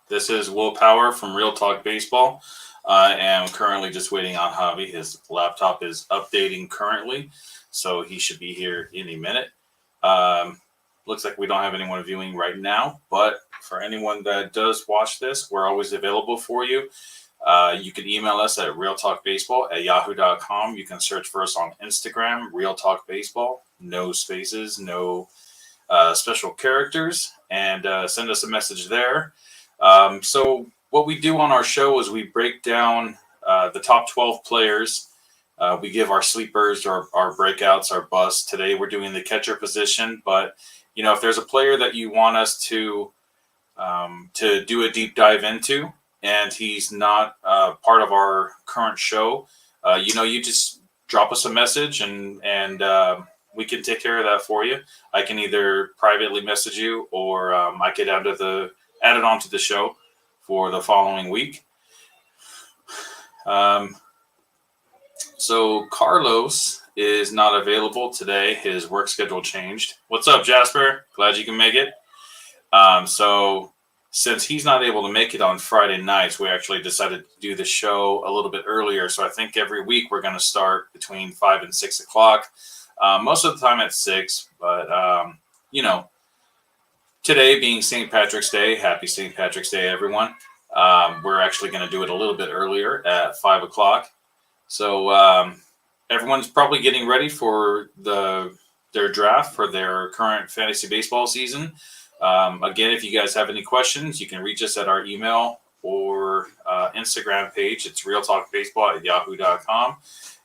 This is Willpower from Real Talk Baseball. I am currently just waiting on Javi. His laptop is updating currently, so he should be here any minute. Um, Looks like we don't have anyone viewing right now, but for anyone that does watch this, we're always available for you. You can email us at realtalkbaseball@yahoo.com. You can search for us on Instagram, Real Talk Baseball, no spaces, no special characters, and send us a message there. So what we do on our show is we break down the top 12 players. We give our sleepers, our breakouts, our busts. Today we're doing the catcher position, but if there's a player that you want us to do a deep dive into, and he's not part of our current show, you just drop us a message, and we can take care of that for you. I can either privately message you, or I can add it onto the show for the following week. So Carlos is not available today. His work schedule changed. What's up, Jasper? Glad you can make it. So since he's not able to make it on Friday nights, we actually decided to do the show a little bit earlier. So I think every week we're going to start between 5 and 6 o'clock. Most of the time at 6, but today being St. Patrick's Day, happy St. Patrick's Day, everyone. We're actually going to do it a little bit earlier at 5 o'clock. So everyone's probably getting ready for their draft for their current fantasy baseball season. Again, if you guys have any questions, you can reach us at our email or Instagram page. It's realtalkbaseball@yahoo.com,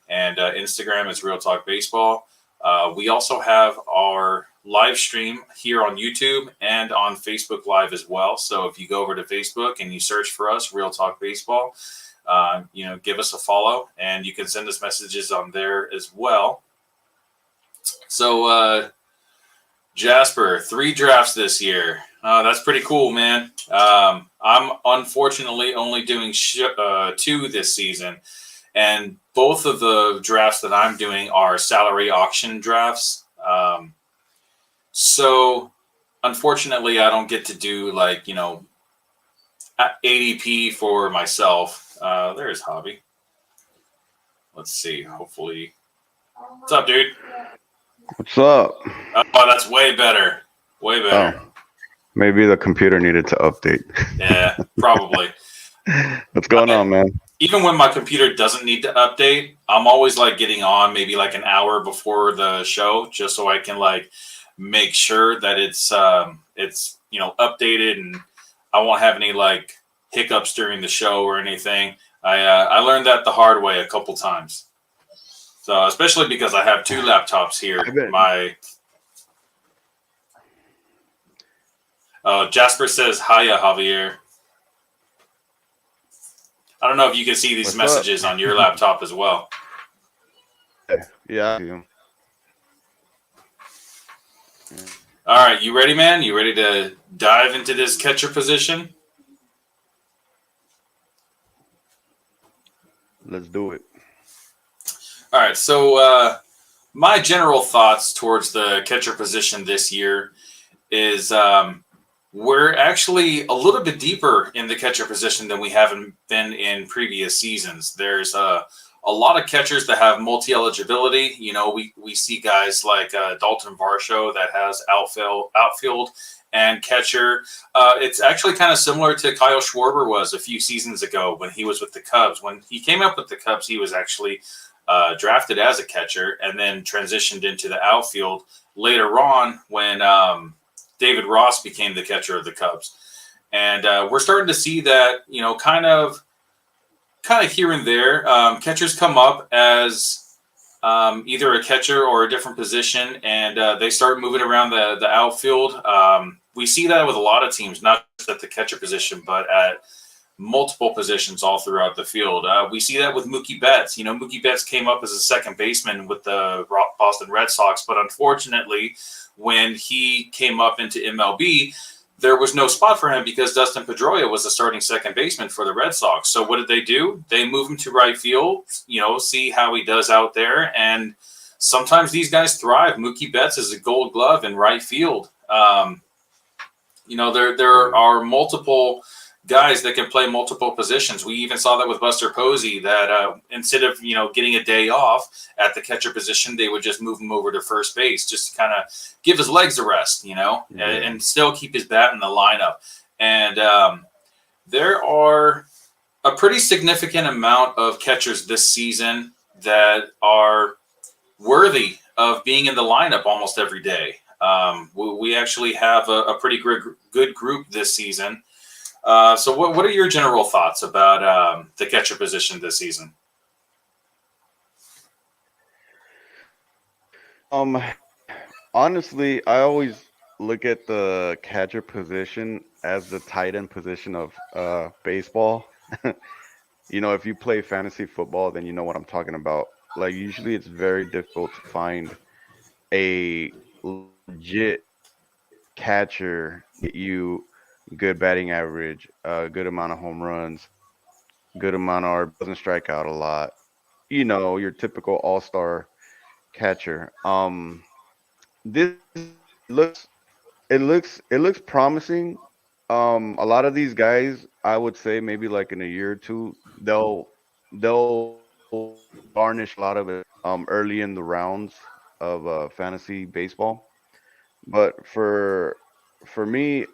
and Instagram is realtalkbaseball. We also have our live stream here on YouTube and on Facebook Live as well. So if you go over to Facebook and you search for us, Real Talk Baseball, give us a follow, and you can send us messages on there as well. So, Jasper, 3 drafts this year. That's pretty cool, man. I'm unfortunately only doing 2 this season, and both of the drafts that I'm doing are salary auction drafts. So unfortunately, I don't get to do ADP for myself. There's Hobby. Let's see. Hopefully. What's up, dude? What's up? Oh, that's way better. Way better. Oh, maybe the computer needed to update. Yeah, probably. What's going on, man? Even when my computer doesn't need to update, I'm always getting on maybe an hour before the show, just so I can make sure that it's updated, and I won't have any hiccups during the show or anything. I learned that the hard way a couple times. So especially because I have 2 laptops here. Jasper says, "Hiya, Javier." I don't know if you can see these messages on your laptop as well. Yeah. I do. All right, you ready, man? You ready to dive into this catcher position? Let's do it. All right, so my general thoughts towards the catcher position this year is we're actually a little bit deeper in the catcher position than we haven't been in previous seasons. There's a lot of catchers that have multi-eligibility. We see guys like Dalton Varsho that has outfield and catcher. It's actually kind of similar to Kyle Schwarber was a few seasons ago when he was with the Cubs. When he came up with the Cubs, he was actually drafted as a catcher and then transitioned into the outfield later on when David Ross became the catcher of the Cubs. And we're starting to see that, kind of here and there, catchers come up as either a catcher or a different position, and they start moving around the outfield. We see that with a lot of teams, not just at the catcher position, but at multiple positions all throughout the field. We see that with Mookie Betts. Mookie Betts came up as a second baseman with the Boston Red Sox, but unfortunately, when he came up into MLB, there was no spot for him because Dustin Pedroia was the starting second baseman for the Red Sox. So what did they do? They move him to right field, see how he does out there. And sometimes these guys thrive. Mookie Betts is a Gold Glove in right field. There are multiple guys that can play multiple positions. We even saw that with Buster Posey, that instead of getting a day off at the catcher position, they would just move him over to first base just to kind of give his legs a rest, and still keep his bat in the lineup. And there are a pretty significant amount of catchers this season that are worthy of being in the lineup almost every day. We actually have a pretty good group this season. So what are your general thoughts about the catcher position this season? Honestly, I always look at the catcher position as the tight end position of baseball. If you play fantasy football, then you know what I'm talking about. Like usually it's very difficult to find a legit catcher get you good batting average, a good amount of home runs, good amount of doesn't strike out a lot. Your typical all-star catcher. This looks it looks promising. A lot of these guys, I would say maybe like in a year or two, they'll garnish a lot of it early in the rounds of fantasy baseball. But for me,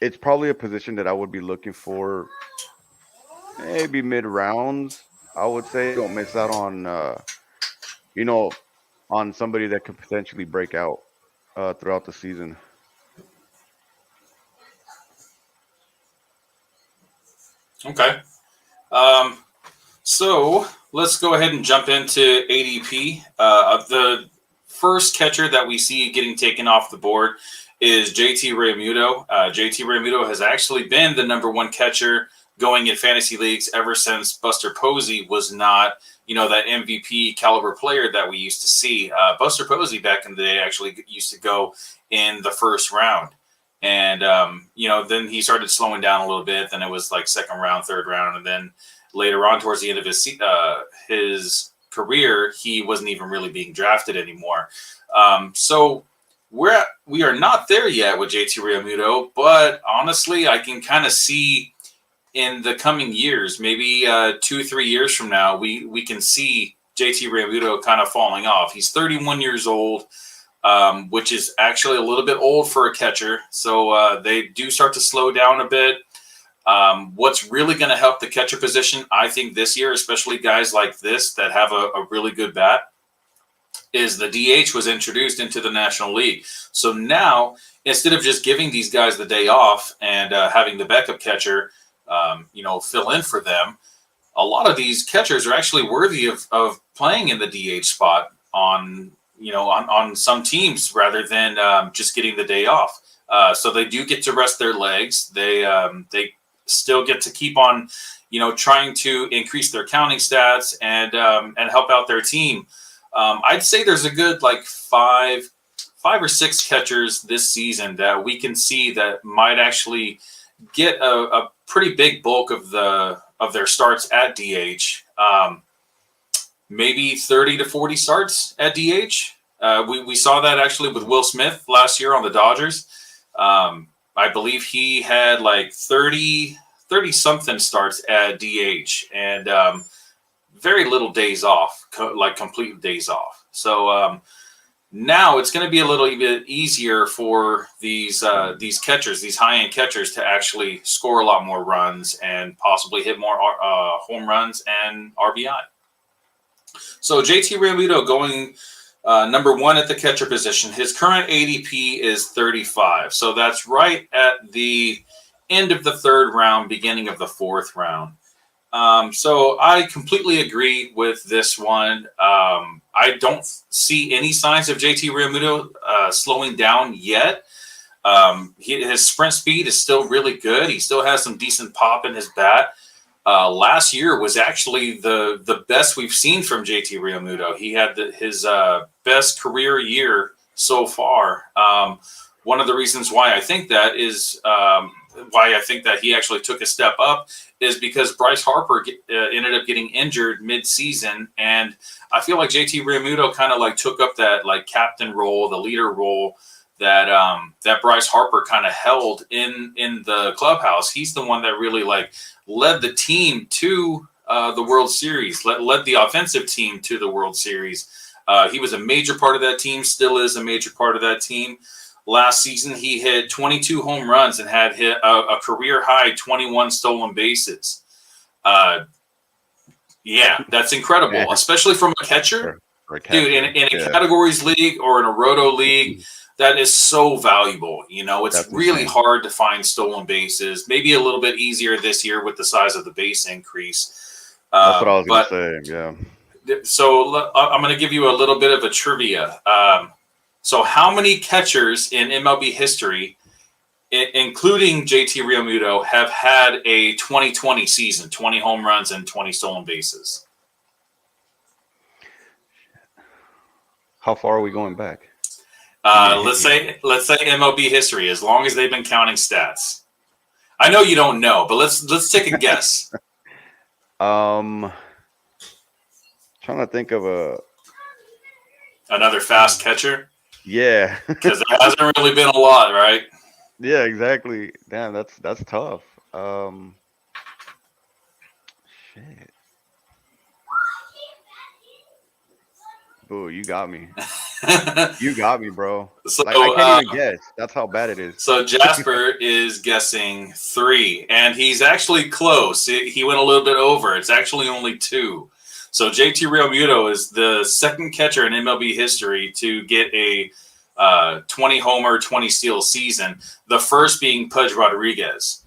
it's probably a position that I would be looking for maybe mid rounds. I would say don't miss out on you know on somebody that could potentially break out throughout the season. Okay. Um, so let's go ahead and jump into ADP. The first catcher that we see getting taken off the board is JT Realmuto. JT Realmuto has actually been the number one catcher going in fantasy leagues ever since Buster Posey was not, that MVP caliber player that we used to see. Buster Posey back in the day actually used to go in the first round. And, then he started slowing down a little bit. Then it was like second round, third round. And then later on towards the end of his career, he wasn't even really being drafted anymore. So we are not there yet with JT Realmuto, but honestly, I can kind of see in the coming years, maybe 2-3 years from now, we can see JT Realmuto kind of falling off. He's 31 years old, which is actually a little bit old for a catcher. So they do start to slow down a bit. What's really going to help the catcher position, I think, this year, especially guys like this that have a really good bat, is the DH was introduced into the National League. So now, instead of just giving these guys the day off and having the backup catcher, fill in for them, a lot of these catchers are actually worthy of playing in the DH spot on some teams rather than just getting the day off. So they do get to rest their legs. They still get to keep on, trying to increase their counting stats and help out their team. I'd say there's a good like five or six catchers this season that we can see that might actually get a pretty big bulk of their starts at DH. Maybe 30 to 40 starts at DH. We saw that actually with Will Smith last year on the Dodgers. I believe he had like 30 something starts at DH and very little days off, like complete days off. So now it's going to be a little bit easier for these catchers, these high-end catchers, to actually score a lot more runs and possibly hit more home runs and RBI. So JT Realmuto going number one at the catcher position. His current ADP is 35. So that's right at the end of the third round, beginning of the fourth round. So I completely agree with this one. I don't see any signs of JT Realmuto slowing down yet. His sprint speed is still really good. He still has some decent pop in his bat. Last year was actually the best we've seen from JT Realmuto. He had his best career year so far. One of the reasons why I think that is why I think that he actually took a step up is because Bryce Harper ended up getting injured mid-season, and I feel like JT Realmuto kind of like took up that like captain role, the leader role that Bryce Harper kind of held in the clubhouse. He's the one that really like led the team to the World Series, led the offensive team to the World Series. He was a major part of that team, still is a major part of that team. Last season, he hit 22 home runs and had hit a career high 21 stolen bases. Yeah, that's incredible, especially from a catcher. For a catcher. Dude, in a categories league or in a roto league, that is so valuable. You know, it's That's really insane. hard to find stolen bases. Maybe a little bit easier this year with the size of the base increase. That's what I was going to say. Yeah. So I'm going to give you a little bit of a trivia. So how many catchers in MLB history, including JT Realmuto, have had a 2020 season, 20 home runs and 20 stolen bases? How far are we going back? Let's say MLB history, as long as they've been counting stats. I know you don't know, but let's take a guess. Trying to think of another fast catcher. Yeah, because there hasn't really been a lot, right? Yeah, exactly. Damn, that's tough. Shit. Boo, you got me. You got me, bro. So, like, I can't even guess. That's how bad it is. So Jasper is guessing 3, and he's actually close. He went a little bit over. It's actually only 2. So JT Realmuto is the second catcher in MLB history to get a 20 homer, 20 steal season. The first being Pudge Rodriguez.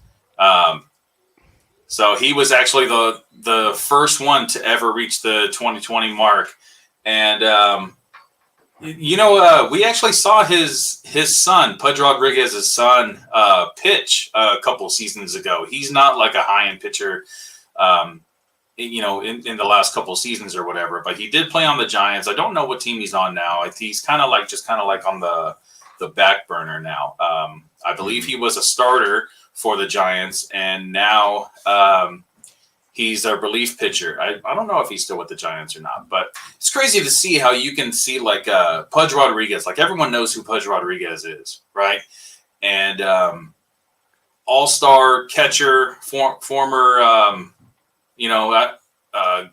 So he was actually the first one to ever reach the 2020 mark. And we actually saw his son, Pudge Rodriguez's son, pitch a couple seasons ago. He's not like a high-end pitcher, in the last couple seasons or whatever, but he did play on the Giants. I don't know what team he's on now. He's kind of like on the back burner now. I believe he was a starter for the Giants, and now he's a relief pitcher. I don't know if he's still with the Giants or not, but it's crazy to see how you can see like Pudge Rodriguez. Like everyone knows who Pudge Rodriguez is, right? And all-star catcher, former,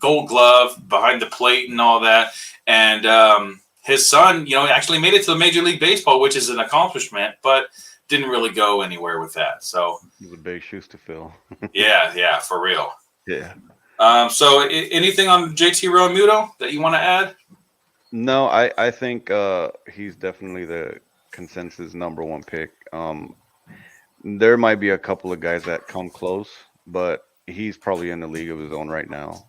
Gold Glove behind the plate and all that. And his son, actually made it to the Major League Baseball, which is an accomplishment, but didn't really go anywhere with that. So these are big shoes to fill. yeah, for real. Yeah. So anything on JT Realmuto that you want to add? No, I think he's definitely the consensus number 1 pick. There might be a couple of guys that come close, but he's probably in the league of his own right now.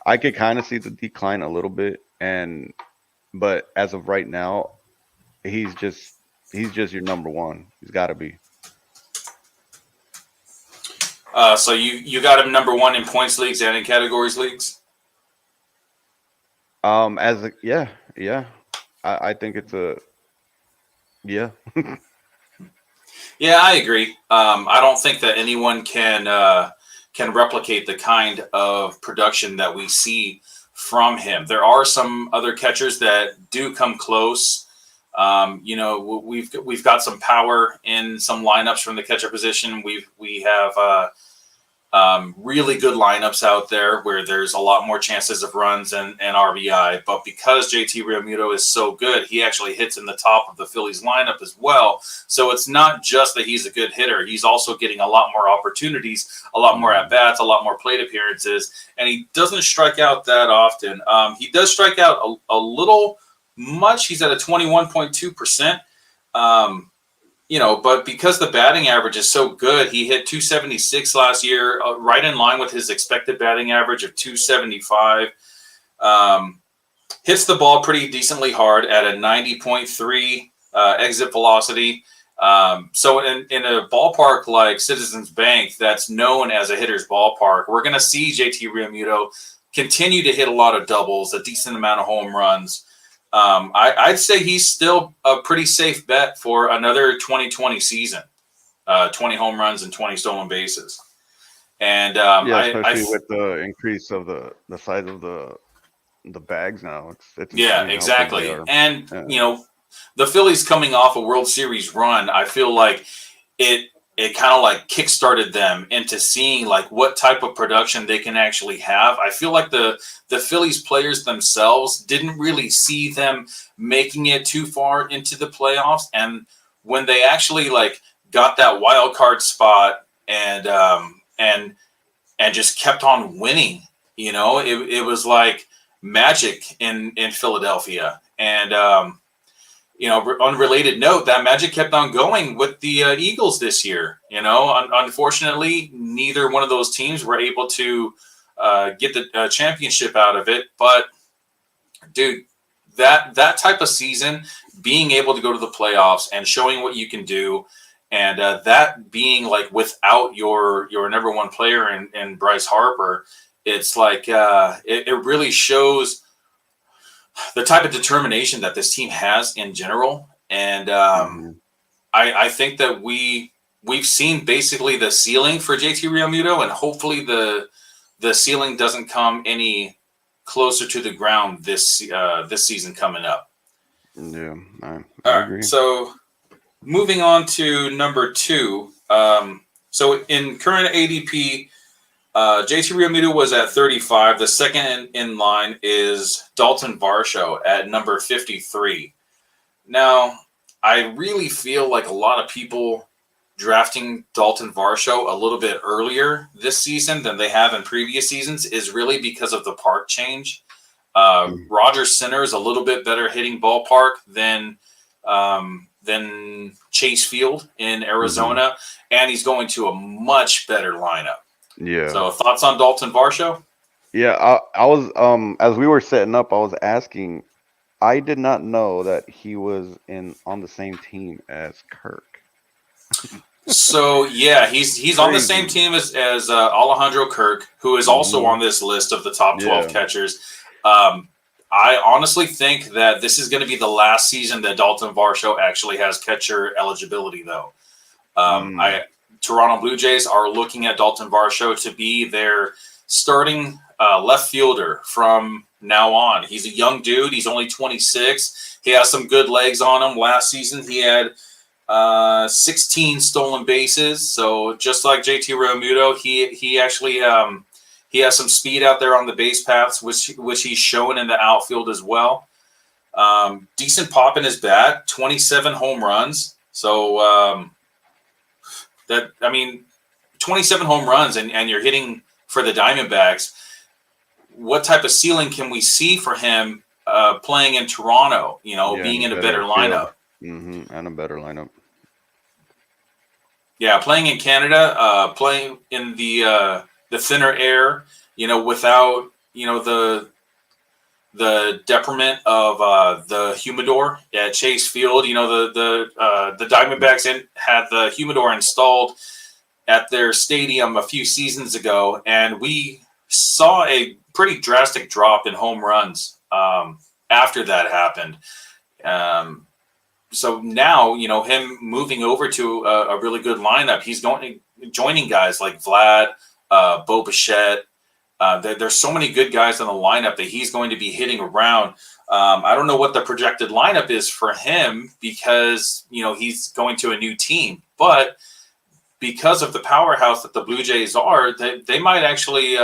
I could kind of see the decline a little bit, but as of right now, he's just your number 1. He's got to be. So you got him number 1 in points leagues and in categories leagues? Yeah. I think it's yeah. Yeah, I agree. I don't think that anyone can replicate the kind of production that we see from him. There are some other catchers that do come close. We've got some power in some lineups from the catcher position. We have really good lineups out there where there's a lot more chances of runs and RBI. But because JT Realmuto is so good, he actually hits in the top of the Phillies lineup as well. So it's not just that he's a good hitter. He's also getting a lot more opportunities, a lot more at-bats, a lot more plate appearances. And he doesn't strike out that often. He does strike out a little much. He's at a 21.2%. But because the batting average is so good, he hit 276 last year, right in line with his expected batting average of 275. Hits the ball pretty decently hard at a 90.3 exit velocity. So in a ballpark like Citizens Bank, that's known as a hitter's ballpark, we're going to see JT Realmuto continue to hit a lot of doubles, a decent amount of home runs. I'd say he's still a pretty safe bet for another 2020 season, 20 home runs and 20 stolen bases. And especially with the increase of the size of the bags now. It's yeah, exactly. And the Phillies coming off a World Series run, I feel like it kind of like kickstarted them into seeing like what type of production they can actually have. I feel like the Phillies players themselves didn't really see them making it too far into the playoffs, and when they actually like got that wild card spot and just kept on winning, it was like magic in Philadelphia. And unrelated note, that magic kept on going with the Eagles this year. Unfortunately, neither one of those teams were able to get the championship out of it. But, dude, that type of season, being able to go to the playoffs and showing what you can do, and that being like without your number one player in Bryce Harper, it's like it really shows the type of determination that this team has in general. And I think that we've seen basically the ceiling for JT Realmuto, and hopefully the ceiling doesn't come any closer to the ground this season coming up. Yeah, I agree. Right, so moving on to number 2. So in current ADP, JT Realmuto was at 35. The second in line is Dalton Varsho at number 53. Now, I really feel like a lot of people drafting Dalton Varsho a little bit earlier this season than they have in previous seasons is really because of the park change. Rogers Center is a little bit better hitting ballpark than Chase Field in Arizona, and he's going to a much better lineup. Yeah. So thoughts on Dalton Varsho? Yeah, I was as we were setting up, I was asking. I did not know that he was on the same team as Kirk. So yeah, he's on the same team as Alejandro Kirk, who is also on this list of the top 12 catchers. I honestly think that this is going to be the last season that Dalton Varsho actually has catcher eligibility, though. Toronto Blue Jays are looking at Dalton Varsho to be their starting left fielder from now on. He's a young dude. He's only 26. He has some good legs on him. Last season, he had 16 stolen bases. So just like JT Realmuto, he actually he has some speed out there on the base paths, which he's shown in the outfield as well. Decent pop in his bat, 27 home runs. So 27 home runs and you're hitting for the Diamondbacks. What type of ceiling can we see for him playing in Toronto? Being in a better lineup. And a better lineup. Yeah, playing in Canada, playing in the thinner air, without the detriment of the humidor at Chase Field. The Diamondbacks had the humidor installed at their stadium a few seasons ago, and we saw a pretty drastic drop in home runs after that happened. So now, him moving over to a really good lineup, he's joining guys like Vlad, Bo Bichette. There's so many good guys in the lineup that he's going to be hitting around. I don't know what the projected lineup is for him because, he's going to a new team. But because of the powerhouse that the Blue Jays are, they might actually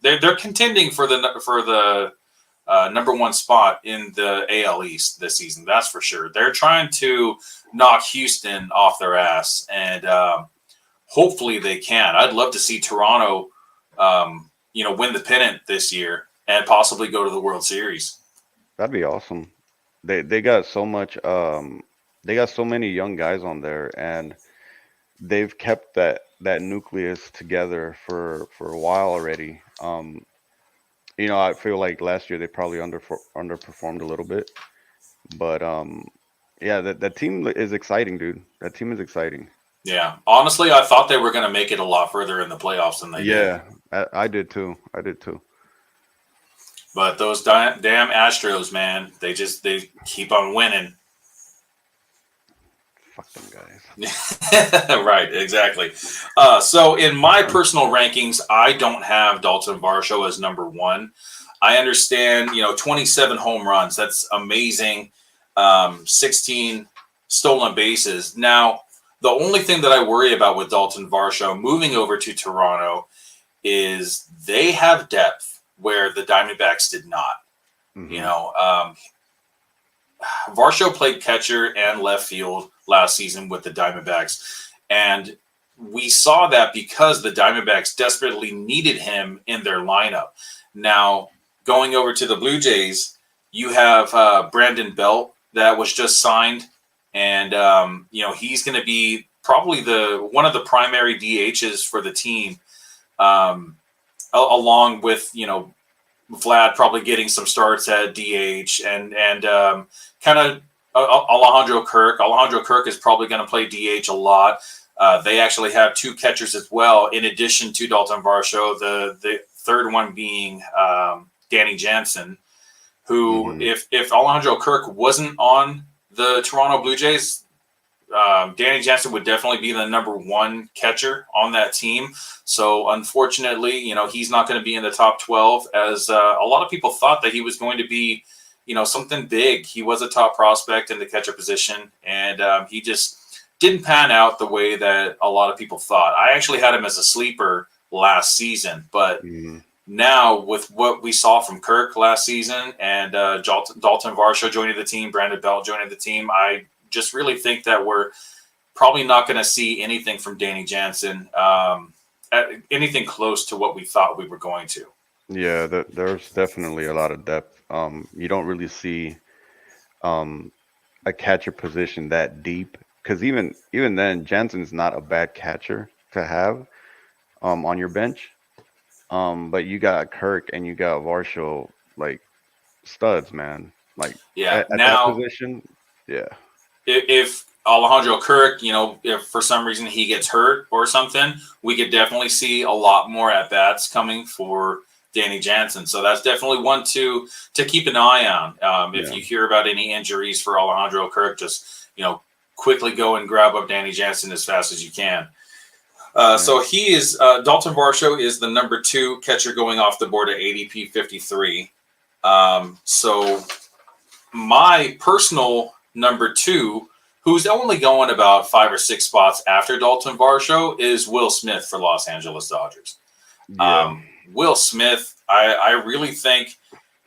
they're contending for the number one spot in the AL East this season. That's for sure. They're trying to knock Houston off their ass, and hopefully they can. I'd love to see Toronto win the pennant this year and possibly go to the World Series. That'd be awesome. They got so much. They got so many young guys on there, and they've kept that nucleus together for a while already. I feel like last year they probably underperformed a little bit, but that team is exciting, dude. That team is exciting. Yeah, honestly, I thought they were going to make it a lot further in the playoffs than they did. Yeah, I did too. But those damn Astros, man, they keep on winning. Fuck them guys. Right, exactly. So in my personal rankings, I don't have Dalton Varsho as number 1. I understand, 27 home runs. That's amazing. 16 stolen bases. Now, the only thing that I worry about with Dalton Varsho moving over to Toronto is they have depth where the Diamondbacks did not. You Mm-hmm. know, Varsho played catcher and left field last season with the Diamondbacks, and we saw that because the Diamondbacks desperately needed him in their lineup. Now, going over to the Blue Jays, you have Brandon Belt that was just signed, and he's going to be probably the one of the primary DHs for the team, along with Vlad probably getting some starts at DH and kind of Alejandro Kirk. Alejandro Kirk is probably going to play DH a lot. They actually have two catchers as well, in addition to Dalton Varsho. The third one being Danny Jansen, who, Mm-hmm. if Alejandro Kirk wasn't on the Toronto Blue Jays, Danny Jansen would definitely be the number one catcher on that team. So unfortunately, he's not going to be in the top 12, as a lot of people thought that he was going to be, something big. He was a top prospect in the catcher position, and he just didn't pan out the way that a lot of people thought. I actually had him as a sleeper last season, but Mm-hmm. now with what we saw from Kirk last season and Dalton Varsho joining the team, Brandon Belt joining the team, I just really think that we're probably not going to see anything from Danny Jansen, anything close to what we thought we were going to. Yeah, there's definitely a lot of depth. You don't really see um a catcher position that deep, because even then, Jansen's not a bad catcher to have on your bench. But you got Kirk and you got Varsho, like studs, man. Like Yeah. at that Now, position, yeah, if Alejandro Kirk, if for some reason he gets hurt or something, we could definitely see a lot more at bats coming for Danny Jansen. So that's definitely one to keep an eye on. If yeah, you hear about any injuries for Alejandro Kirk, just quickly go and grab up Danny Jansen as fast as you can. yeah. So he is Dalton Varsho is the number 2 catcher going off the board at ADP 53. So my personal number 2, who's only going about 5 or 6 spots after Dalton Varsho, is Will Smith for Los Angeles Dodgers. Yeah, Will Smith, I really think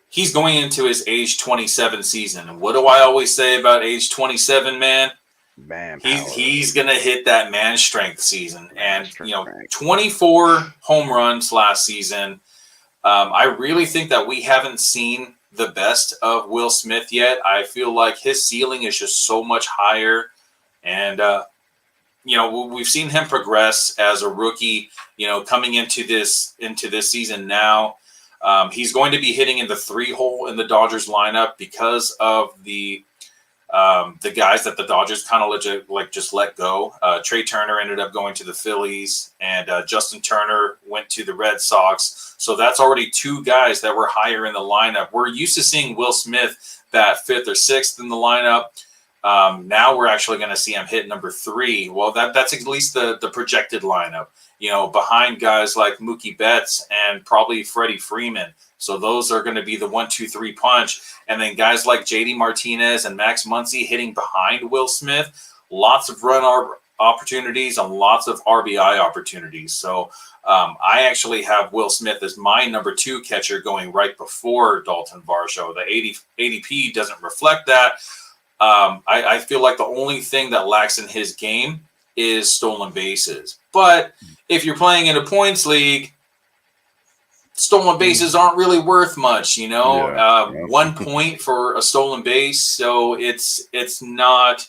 he's going into his age 27 season. And what do I always say about age 27, man? manpower, He's gonna hit that man strength season, man and strength. 24 home runs last season. I really think that we haven't seen the best of Will Smith yet. I feel like his ceiling is just so much higher, and we've seen him progress as a rookie. Coming into this season now, he's going to be hitting in the 3 hole in the Dodgers lineup because of the guys that the Dodgers kind of just let go. Trey Turner ended up going to the Phillies, and Justin Turner went to the Red Sox. So that's already 2 guys that were higher in the lineup. We're used to seeing Will Smith bat 5th or 6th in the lineup. Now we're actually going to see him hit number 3. Well, that's at least the projected lineup. Behind guys like Mookie Betts and probably Freddie Freeman. So those are going to be the 1, 2, 3 punch. And then guys like JD Martinez and Max Muncy hitting behind Will Smith. Lots of run opportunities and lots of RBI opportunities. So I actually have Will Smith as my number 2 catcher going right before Dalton Varsho. The ADP doesn't reflect that. I feel like the only thing that lacks in his game is stolen bases. But if you're playing in a points league, stolen bases aren't really worth much, Yeah, 1 point for a stolen base, so it's not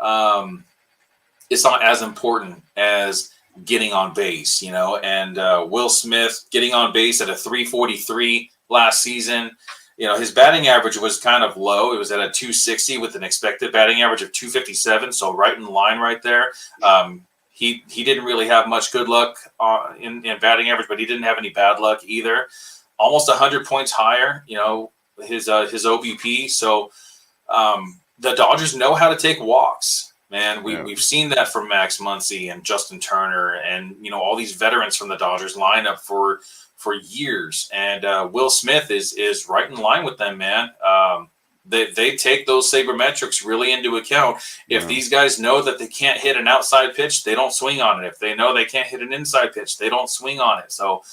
as important as getting on base, And Will Smith getting on base at a 343 last season. His batting average was kind of low. It was at a 260 with an expected batting average of 257, so right in line right there. He didn't really have much good luck in batting average, but he didn't have any bad luck either. Almost 100 points higher, his OBP. So the Dodgers know how to take walks, man. yeah. We've seen that from Max Muncy and Justin Turner and all these veterans from the Dodgers lineup for years. And Will Smith is right in line with them, man. they take those sabermetrics really into account. If Yeah. these guys know that they can't hit an outside pitch, they don't swing on it. If they know they can't hit an inside pitch, they don't swing on it. So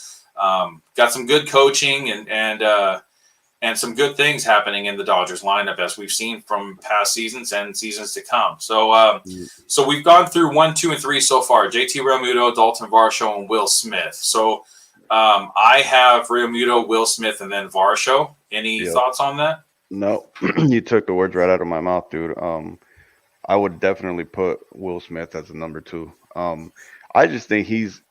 got some good coaching and some good things happening in the Dodgers lineup, as we've seen from past seasons and seasons to come. So, so we've gone through 1, 2, and 3 so far: JT Realmuto, Dalton Varsho, and Will Smith. So, I have Realmuto, Will Smith, and then Varsho. Any thoughts on that? No, you took the words right out of my mouth, dude. I would definitely put Will Smith as a number 2. I just think he's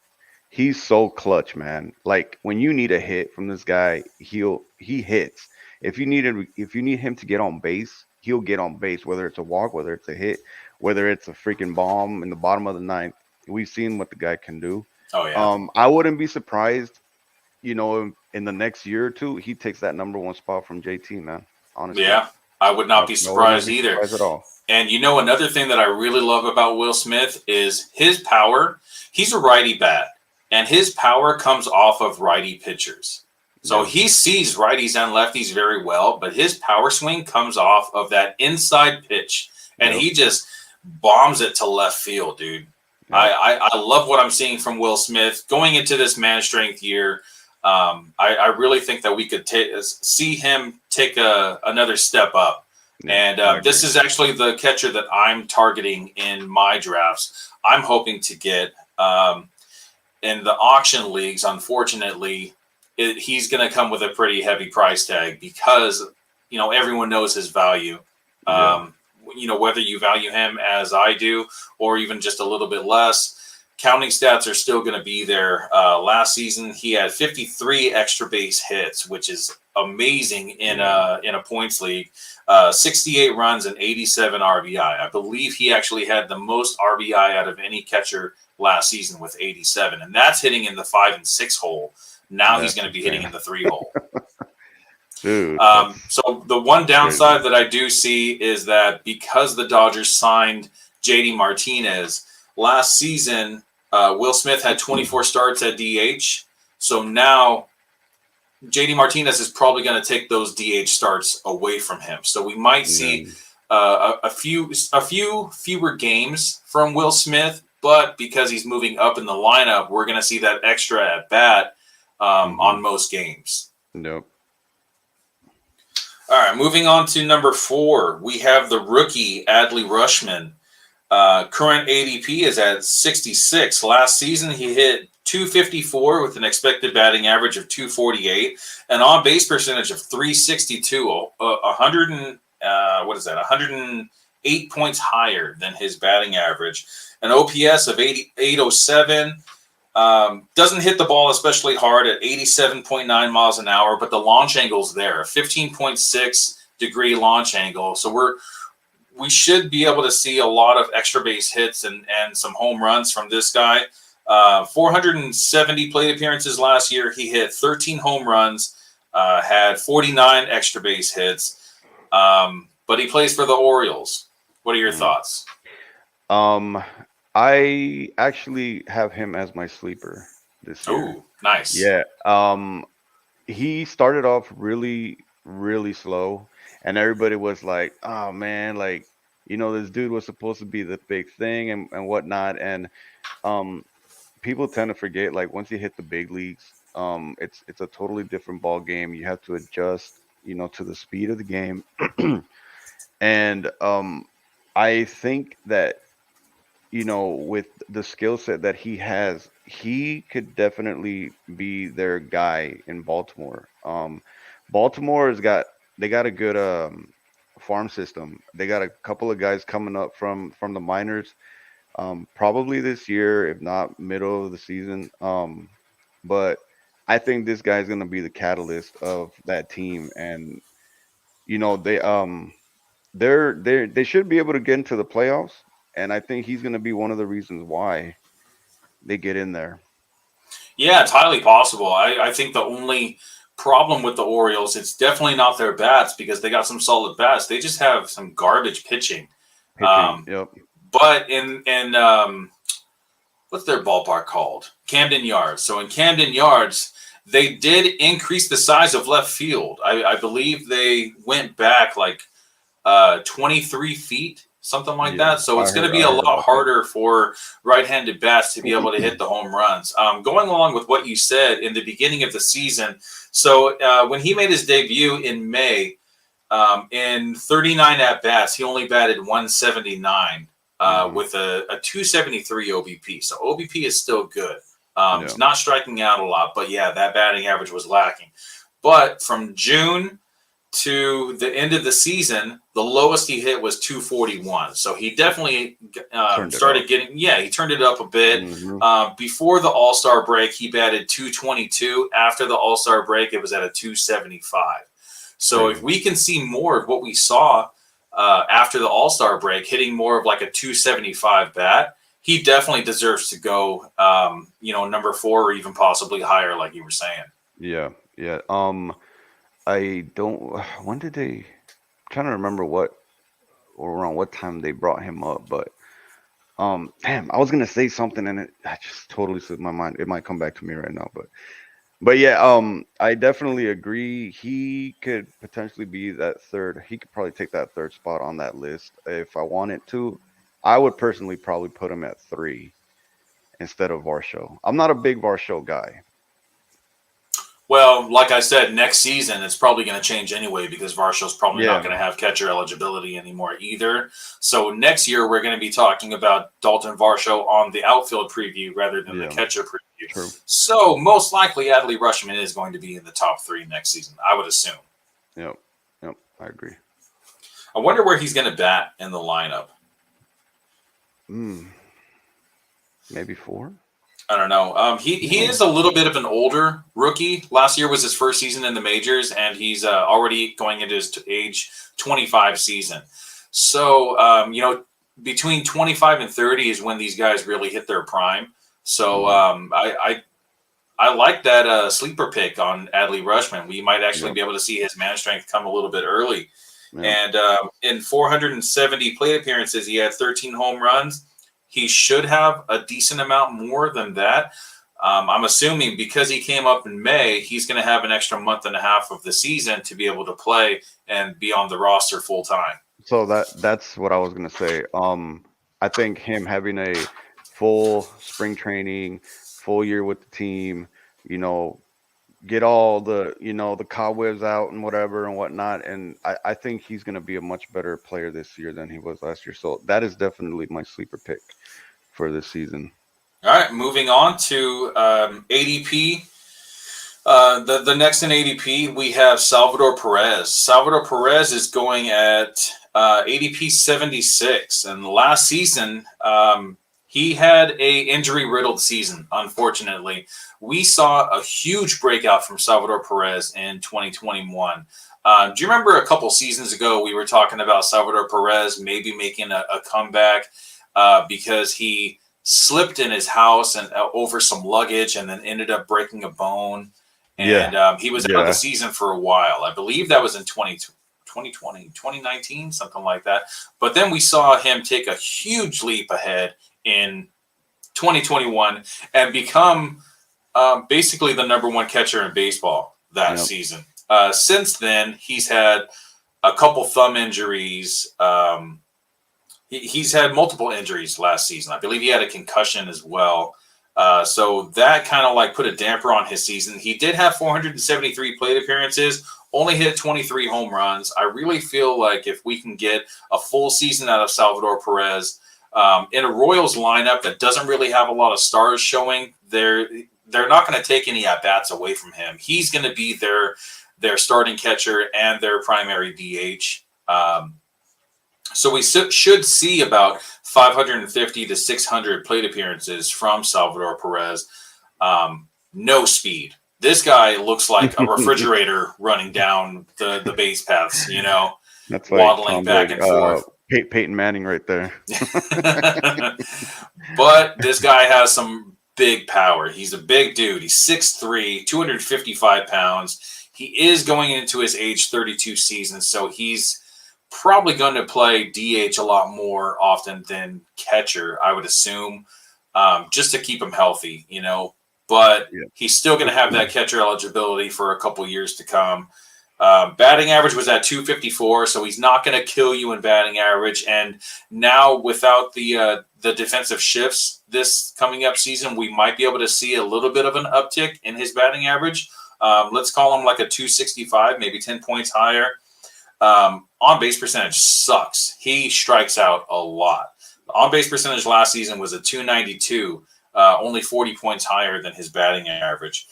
so clutch, man. Like when you need a hit from this guy, he hits. If you need him to get on base, he'll get on base, whether it's a walk, whether it's a hit, whether it's a freaking bomb in the bottom of the ninth. We've seen what the guy can do. Oh yeah. I wouldn't be surprised, in the next year or two, he takes that number 1 spot from JT, man. Honestly. Yeah, I would not be surprised either. Surprised at all. And another thing that I really love about Will Smith is his power. He's a righty bat, and his power comes off of righty pitchers. So he sees righties and lefties very well, but his power swing comes off of that inside pitch, and he just bombs it to left field, dude. I love what I'm seeing from Will Smith going into this man strength year. I really think that we could see him take another step up. And this is actually the catcher that I'm targeting in my drafts. I'm hoping to get in the auction leagues. Unfortunately, he's going to come with a pretty heavy price tag because, everyone knows his value. Whether you value him as I do or even just a little bit less, counting stats are still going to be there. Last season, he had 53 extra base hits, which is amazing in a points league. 68 runs and 87 RBI. I believe he actually had the most RBI out of any catcher last season with 87, and that's hitting in the 5 and 6 hole. Now he's going to be hitting in the 3 hole. Dude. So the one downside that I do see is that because the Dodgers signed JD Martinez last season, Will Smith had 24 starts at DH. So now JD Martinez is probably going to take those DH starts away from him. So we might see a few fewer games from Will Smith, but because he's moving up in the lineup, we're going to see that extra at bat on most games. Nope. All right, moving on to number 4, we have the rookie Adley Rutschman. Current ADP is at 66. Last season, he hit 254 with an expected batting average of 248, an on-base percentage of 362, 108 points higher than his batting average, an OPS of 807. Doesn't hit the ball especially hard at 87.9 miles an hour, but the launch angle's there, 15.6 degree launch angle. So we should be able to see a lot of extra base hits and some home runs from this guy. 470 plate appearances last year. He hit 13 home runs, had 49 extra base hits, but he plays for the Orioles. What are your thoughts? I actually have him as my sleeper this year. Oh, nice. Yeah. He started off really, really slow, and everybody was like, "Oh man, like this dude was supposed to be the big thing and whatnot." And people tend to forget, like once you hit the big leagues, it's a totally different ball game. You have to adjust, to the speed of the game, and I think that. With the skill set that he has, he could definitely be their guy in Baltimore. Baltimore they got a good farm system. They got a couple of guys coming up from the minors, probably this year, if not middle of the season. But I think this guy's gonna be the catalyst of that team, and they should be able to get into the playoffs. And I think he's going to be one of the reasons why they get in there. Yeah, it's highly possible. I think the only problem with the Orioles, it's definitely not their bats because they got some solid bats. They just have some garbage pitching. Yep. But in what's their ballpark called? Camden Yards. So in Camden Yards, they did increase the size of left field. I believe they went back like 23 feet, something like Yeah, that. So I it's going to heard be I a heard lot about that. harder for right-handed bats to be able to hit the home runs. Going along with what you said in the beginning of the season, so when he made his debut in May, in 39 at bats, he only batted 179 Hmm. with a 273 OBP. So OBP is still good. Yeah. He's not striking out a lot, but yeah, that batting average was lacking. But from June to the end of the season, the lowest he hit was 241. So he definitely Turned it up. started getting, yeah, he turned it up a bit. Hmm. Before the All Star break, he batted 222. After the All Star break, it was at a 275. So if Crazy. we can see more of what we saw after the All Star break, hitting more of like a 275 bat, he definitely deserves to go, number 4 or even possibly higher, like you were saying. Yeah. Yeah. I don't. When did they? Trying to remember what or around what time they brought him up, but damn, I was gonna say something and I just totally slipped my mind. It might come back to me right now, but yeah, I definitely agree. He could potentially be that third. He could probably take that third spot on that list if I wanted to. I would personally probably put him at 3 instead of Varsho. I'm not a big Varsho guy. Well, like I said, next season it's probably going to change anyway because Varshall's probably not Yeah, going to have catcher eligibility anymore either. So next year we're going to be talking about Dalton Varsho on the outfield preview rather than the yeah, catcher preview. true. So most likely Adley Rutschman is going to be in the top 3 next season, I would assume. Yep, yep, I agree. I wonder where he's going to bat in the lineup. Mm, maybe 4. I don't know. He Hmm. is a little bit of an older rookie. Last year was his first season in the majors, and he's already going into his age 25 season. So between 25 and 30 is when these guys really hit their prime. So Hmm. I like that sleeper pick on Adley Rutschman. We might actually Yep, be able to see his man strength come a little bit early. yep. And in 470 plate appearances, he had 13 home runs. He should have a decent amount more than that. I'm assuming because he came up in May, he's going to have an extra month and a half of the season to be able to play and be on the roster full time. So that's what I was gonna say. I think him having a full spring training, full year with the team, you know, get all the the cobwebs out and whatever and whatnot, and I think he's gonna be a much better player this year than he was last year. So that is definitely my sleeper pick for this season. All right, moving on to ADP. The next in ADP, we have Salvador Perez. Salvador Perez is going at ADP 76, and last season he had a injury riddled season. Unfortunately, we saw a huge breakout from Salvador Perez in 2021. Do you remember a couple seasons ago we were talking about Salvador Perez maybe making a comeback because he slipped in his house and over some luggage and then ended up breaking a bone, Yeah, and he was out of the yeah, season for a while. I believe that was in 2020, 2019, something like that. But then we saw him take a huge leap ahead in 2021 and become basically the number 1 catcher in baseball that yep. season. Since then, he's had a couple thumb injuries. He's had multiple injuries last season. I believe he had a concussion as well. So that kind of like put a damper on his season. He did have 473 plate appearances, only hit 23 home runs. I really feel like if we can get a full season out of Salvador Perez in a Royals lineup that doesn't really have a lot of stars showing, they're not going to take any at bats away from him. He's going to be their starting catcher and their primary DH. So we should see about 550 to 600 plate appearances from Salvador Perez. No speed. This guy looks like a refrigerator running down the base paths, That's like waddling Tom back Brady, and forth. Peyton Manning right there. But this guy has some big power. He's a big dude. He's 6'3", 255 pounds. He is going into his age 32 season, so he's probably going to play DH a lot more often than catcher, I would assume, just to keep him healthy. but Yeah. he's still going to have that catcher eligibility for a couple years to come. Batting average was at 254, so he's not going to kill you in batting average. And now, without the defensive shifts this coming up season, we might be able to see a little bit of an uptick in his batting average. Let's call him like a 265, maybe 10 points higher. On base percentage sucks. He strikes out a lot. The on base percentage last season was a 292, only 40 points higher than his batting average.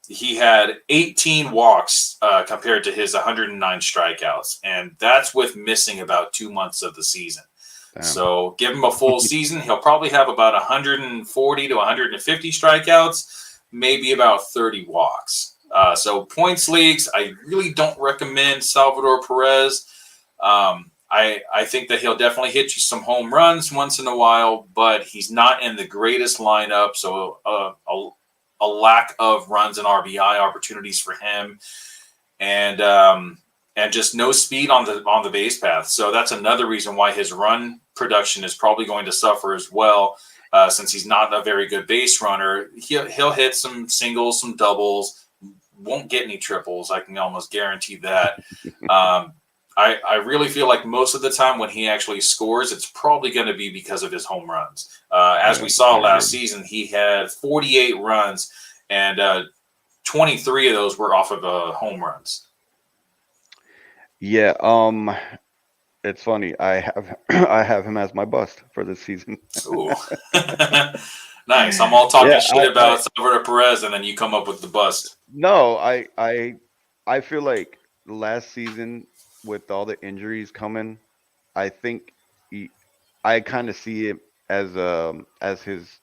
He had 18 walks compared to his 109 strikeouts, and that's with missing about 2 months of the season. Damn. So give him a full season. He'll probably have about 140 to 150 strikeouts, maybe about 30 walks. So points leagues, I really don't recommend Salvador Perez. I think that he'll definitely hit you some home runs once in a while, but he's not in the greatest lineup. So a lack of runs and RBI opportunities for him, and just no speed on the base path. So that's another reason why his run production is probably going to suffer as well, since he's not a very good base runner. He'll hit some singles, some doubles, won't get any triples. I can almost guarantee that. I really feel like most of the time when he actually scores, it's probably going to be because of his home runs. As we saw last season, he had 48 runs, and 23 of those were off of home runs. Yeah, it's funny. I have I have him as my bust for this season. Ooh. Nice. I'm all talking Yeah, shit about Salvador Perez, and then you come up with the bust. no, I feel like last season with all the injuries coming, I think I kind of see it as his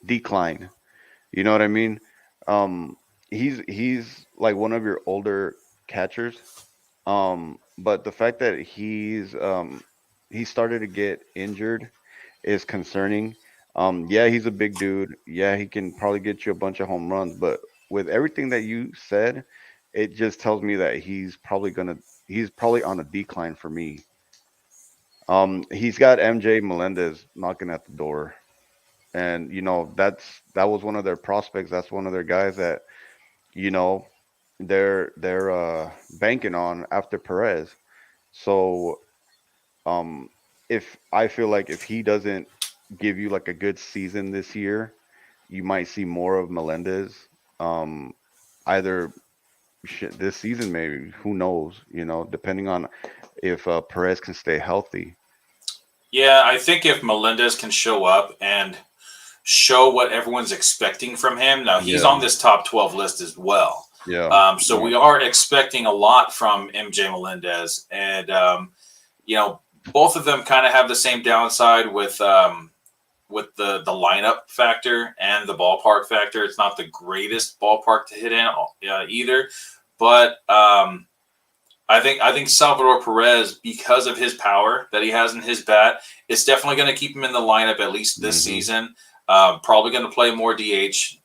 decline. You know what I mean? Um, he's like one of your older catchers. But the fact that he started to get injured is concerning. Yeah, he's a big dude. Yeah, he can probably get you a bunch of home runs, but with everything that you said, it just tells me that he's probably on a decline for me. He's got MJ Melendez knocking at the door. And that was one of their prospects. That's one of their guys that, you know, they're banking on after Perez. So um if I feel like if he doesn't give you like a good season this year, you might see more of Melendez. Um Either this season, maybe, who knows, depending on if Perez can stay healthy. Yeah, I think if Melendez can show up and show what everyone's expecting from him. Now, he's Yeah, on this top 12 list as well. yeah, So yeah. we are expecting a lot from MJ Melendez. And, both of them kind of have the same downside with the lineup factor and the ballpark factor. It's not the greatest ballpark to hit in either. But I think Salvador Perez, because of his power that he has in his bat, is definitely going to keep him in the lineup at least this Hmm. season. Probably going to play more DH,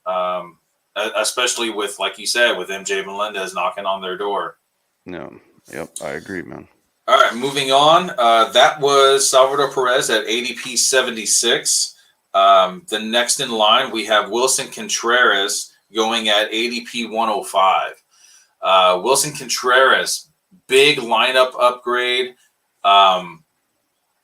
especially with, like you said, with MJ Melendez knocking on their door. Yeah, yep, I agree, man. All right, moving on. That was Salvador Perez at ADP 76. The next in line, we have Wilson Contreras going at ADP 105. Wilson Contreras, big lineup upgrade,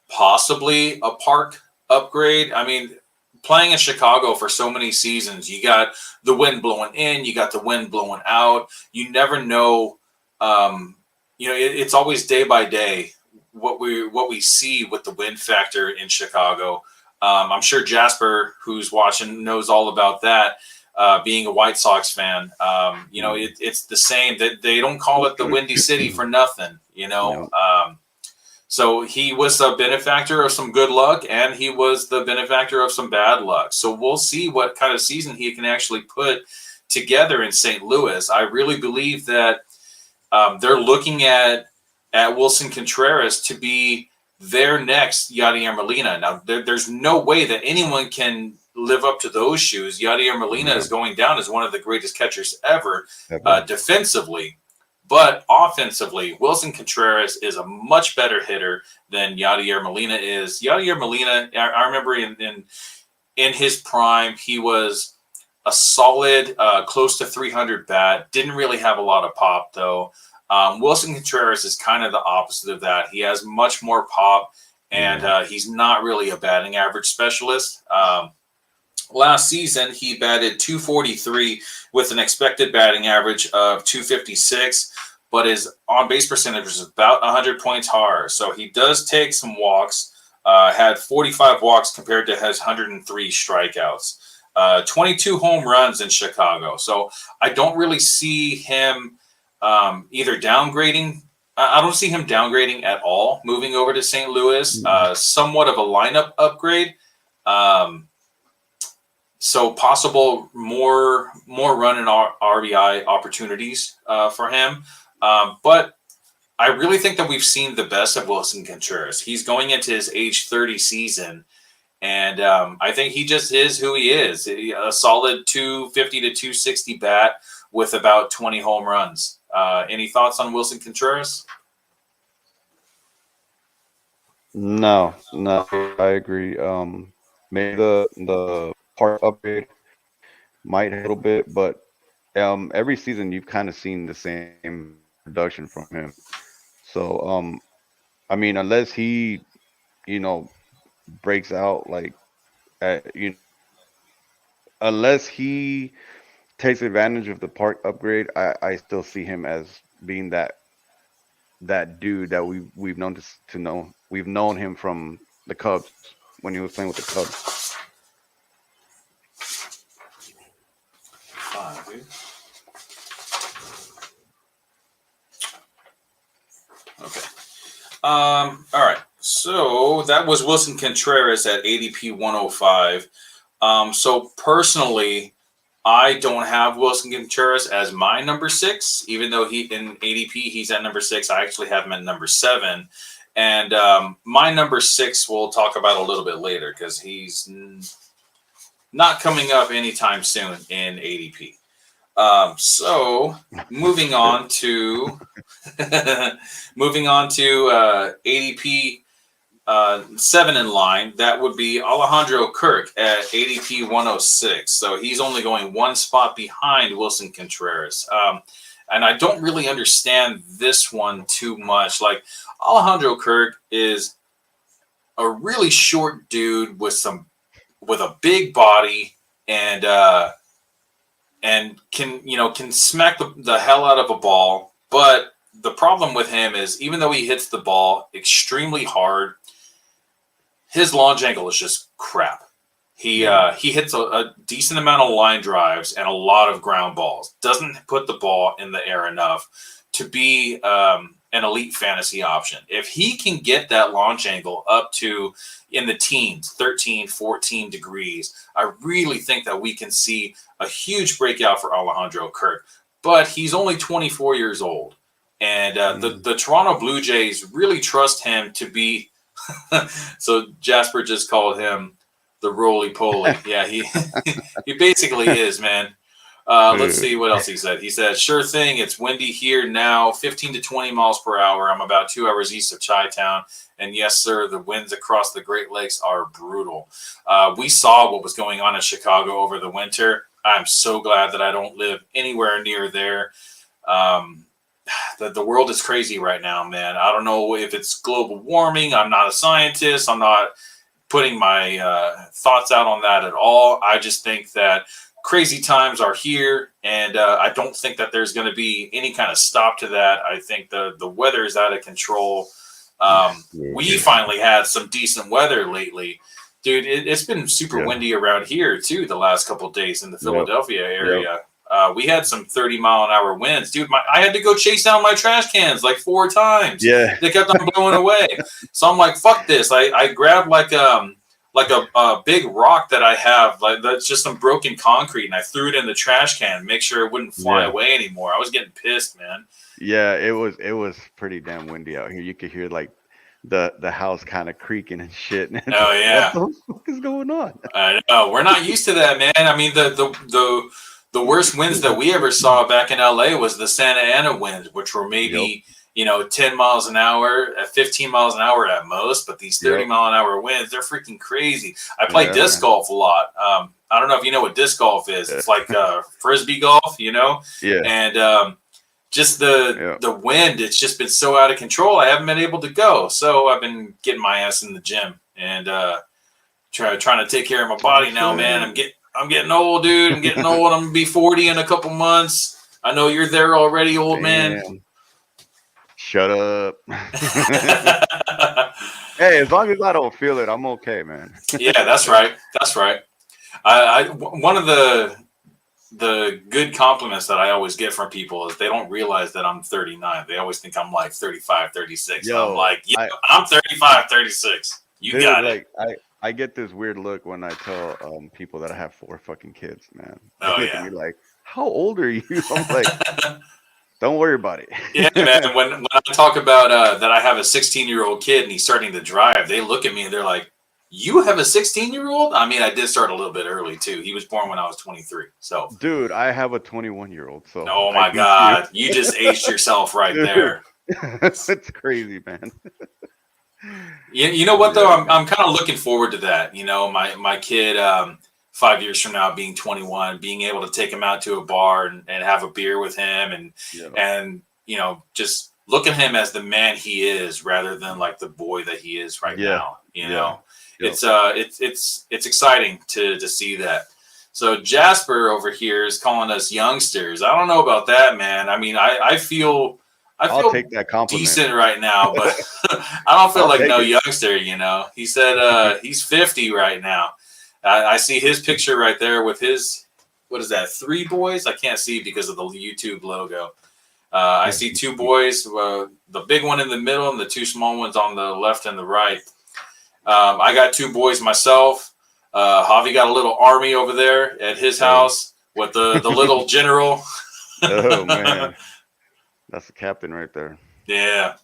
possibly a park upgrade. I mean, playing in Chicago for so many seasons, you got the wind blowing in, you got the wind blowing out. You never know. It's always day by day what we see with the wind factor in Chicago. I'm sure Jasper, who's watching, knows all about that. Being a White Sox fan, it's the same. That they don't call it the Windy City for nothing. Yeah, So he was a benefactor of some good luck, and he was the benefactor of some bad luck. So we'll see what kind of season he can actually put together in St. Louis. I really believe that they're looking at Wilson Contreras to be their next Yadier Molina. Now, there's no way that anyone can live up to those shoes. Yadier Molina yeah, is going down as one of the greatest catchers ever ever. defensively. But offensively, Wilson Contreras is a much better hitter than Yadier Molina is. Yadier Molina, I remember in his prime, he was a solid, close to 300 bat. Didn't really have a lot of pop though. Wilson Contreras is kind of the opposite of that. He has much more pop, and he's not really a batting average specialist. Last season, he batted 243 with an expected batting average of 256, but his on-base percentage is about 100 points higher. So he does take some walks, had 45 walks compared to his 103 strikeouts, 22 home runs in Chicago. So I don't really see him either downgrading. I don't see him downgrading at all, moving over to St. Louis. Somewhat of a lineup upgrade. So possible more run and RBI opportunities for him. But I really think that we've seen the best of Wilson Contreras. He's going into his age 30 season, and I think he just is who he is. A solid 250 to 260 bat with about 20 home runs. Any thoughts on Wilson Contreras? No, I agree. Maybe the part upgrade might help a little bit, but every season you've kind of seen the same production from him. So I mean, unless he, you know, breaks out like, you unless he takes advantage of the park upgrade, I still see him as being that dude that we've known to know. We've known him from the Cubs when he was playing with the Cubs. Fine, dude. Okay. All right. So that was Wilson Contreras at ADP 105. So personally, I don't have Wilson Contreras as my number 6, even though he in ADP he's at number 6. I actually have him at number 7, and my number 6 we'll talk about a little bit later because he's not coming up anytime soon in ADP. So moving on to ADP 7 in line, that would be Alejandro Kirk at ADP 106. So he's only going one spot behind Wilson Contreras. And I don't really understand this one too much. Like, Alejandro Kirk is a really short dude with a big body and can smack the hell out of a ball. But the problem with him is, even though he hits the ball extremely hard, his launch angle is just crap. He hits a decent amount of line drives and a lot of ground balls. Doesn't put the ball in the air enough to be an elite fantasy option. If he can get that launch angle up to in the teens, 13, 14 degrees, I really think that we can see a huge breakout for Alejandro Kirk. But he's only 24 years old. And the Toronto Blue Jays really trust him to be so Jasper just called him the roly-poly. Yeah, he basically is, man. Let's see what else he said. He said, sure thing, it's windy here now, 15 to 20 miles per hour. I'm about 2 hours east of Chi-Town. And yes, sir, the winds across the Great Lakes are brutal. We saw what was going on in Chicago over the winter. I'm so glad that I don't live anywhere near there. The world is crazy right now, man. I don't know if it's global warming. I'm not a scientist. I'm not putting my thoughts out on that at all. I just think that crazy times are here, and I don't think that there's going to be any kind of stop to that. I think the weather is out of control. We finally had some decent weather lately. Dude, it's been super windy around here, too, the last couple of days in the Philadelphia area. We had some 30-mile-an-hour winds. Dude, I had to go chase down my trash cans like 4 times. Yeah. They kept on blowing away. So I'm like, fuck this. I grabbed like a big rock that I have, like that's just some broken concrete, and I threw it in the trash can, make sure it wouldn't fly away anymore. I was getting pissed, man. Yeah, it was pretty damn windy out here. You could hear like the house kind of creaking and shit. And oh yeah, what the fuck is going on? I know, we're not used to that, man. I mean, the worst winds that we ever saw back in LA was the Santa Ana winds, which were maybe 10 miles an hour, at 15 miles an hour at most. But these 30 Yep. mile an hour winds, they're freaking crazy. I play Yeah, disc man. golf a lot. I don't know if you know what disc golf is. Yeah. It's like frisbee golf, Yeah. and just Yeah. the wind, it's just been so out of control. I haven't been able to go. So I've been getting my ass in the gym and trying to take care of my body now, man. I'm getting old, dude. I'm getting old. I'm gonna be 40 in a couple months. I know you're there already, old man. Damn. Shut up. Hey, as long as I don't feel it, I'm okay, man. Yeah, that's right. That's right. One of the good compliments that I always get from people is they don't realize that I'm 39. They always think I'm like 35, 36. Yo, I'm like, yeah, I'm 35, 36. You dude, got like it. I get this weird look when I tell people that I have 4 fucking kids, man. They Oh, look yeah. at me like, how old are you? I'm like, don't worry about it. Yeah, man. When I talk about that I have a 16-year-old kid and he's starting to drive, they look at me and they're like, you have a 16-year-old? I mean, I did start a little bit early, too. He was born when I was 23. So, Dude, I have a 21-year-old. So oh, I my beat God. You just aged yourself right Dude. there. It's crazy, man. You know what, though? Yeah, I'm kind of looking forward to that. My kid, 5 years from now, being 21, being able to take him out to a bar and have a beer with him Yeah. and just look at him as the man he is rather than like the boy that he is right now. Yep. It's exciting to see that. So Jasper over here is calling us youngsters. I don't know about that, man. I mean, I feel I'll take that compliment. decent right now, but I don't feel I'll like take no it. youngster. He said he's 50 right now. I see his picture right there with his, what is that, 3 boys? I can't see because of the YouTube logo. I see 2 boys, the big one in the middle and the 2 small ones on the left and the right. I got 2 boys myself. Javi got a little army over there at his house with the little general. Oh, man. That's the captain right there. Yeah.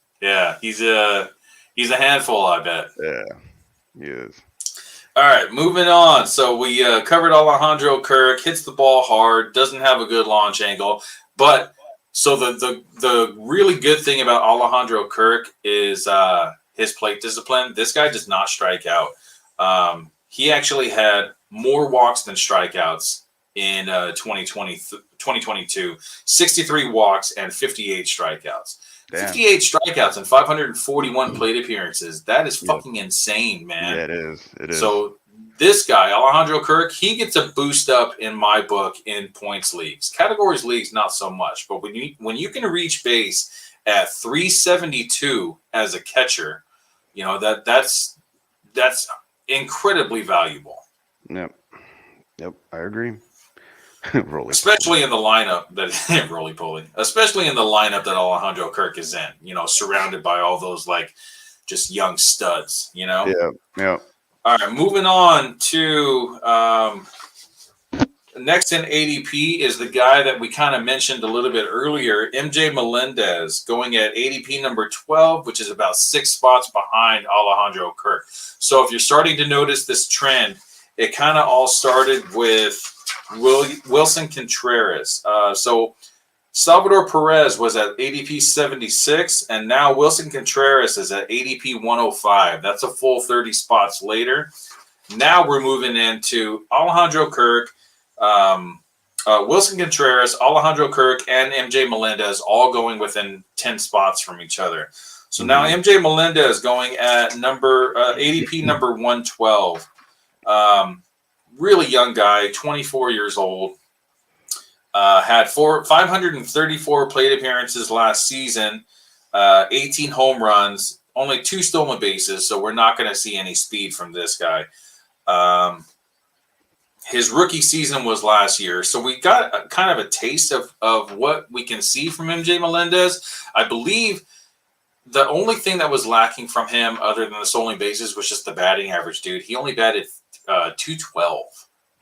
He's a handful, I bet. Yeah, he is. All right, moving on. So we covered Alejandro Kirk, hits the ball hard, doesn't have a good launch angle. But so the really good thing about Alejandro Kirk is his plate discipline. This guy does not strike out. He actually had more walks than strikeouts in 2022, 63 walks and 58 strikeouts. Damn. 58 strikeouts and 541 plate appearances. That is fucking insane, man. Yeah, it is. It is. So this guy, Alejandro Kirk, he gets a boost up in my book in points leagues. Categories leagues, not so much. But when you can reach base at 372 as a catcher, that's incredibly valuable. Yep, I agree. Especially in the lineup that roly-poly. Especially in the lineup that Alejandro Kirk is in. Surrounded by all those just young studs. Yeah. All right, moving on to next in ADP is the guy that we kind of mentioned a little bit earlier, MJ Melendez, going at ADP number 12, which is about 6 spots behind Alejandro Kirk. So if you're starting to notice this trend, it kind of all started with Wilson Contreras. So Salvador Perez was at ADP 76, and now Wilson Contreras is at ADP 105. That's a full 30 spots later. Now we're moving into Alejandro Kirk, Wilson Contreras, Alejandro Kirk, and MJ Melendez all going within 10 spots from each other. So now MJ Melendez going at ADP number 112. Really young guy, 24 years old. Had 534 plate appearances last season, 18 home runs, only 2 stolen bases, so we're not going to see any speed from this guy. His rookie season was last year, so we got kind of a taste of what we can see from MJ Melendez. I believe the only thing that was lacking from him, other than the stolen bases, was just the batting average, dude. He only batted 212.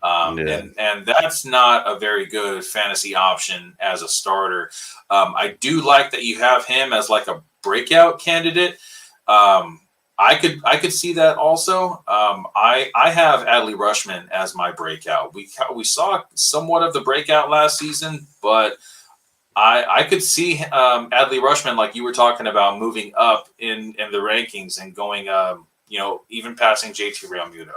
And that's not a very good fantasy option as a starter. I do like that you have him as like a breakout candidate. I could see that also. I have Adley Rutschman as my breakout. We saw somewhat of the breakout last season, but I could see Adley Rushman, like you were talking about, moving up in the rankings and going, even passing JT Realmuto.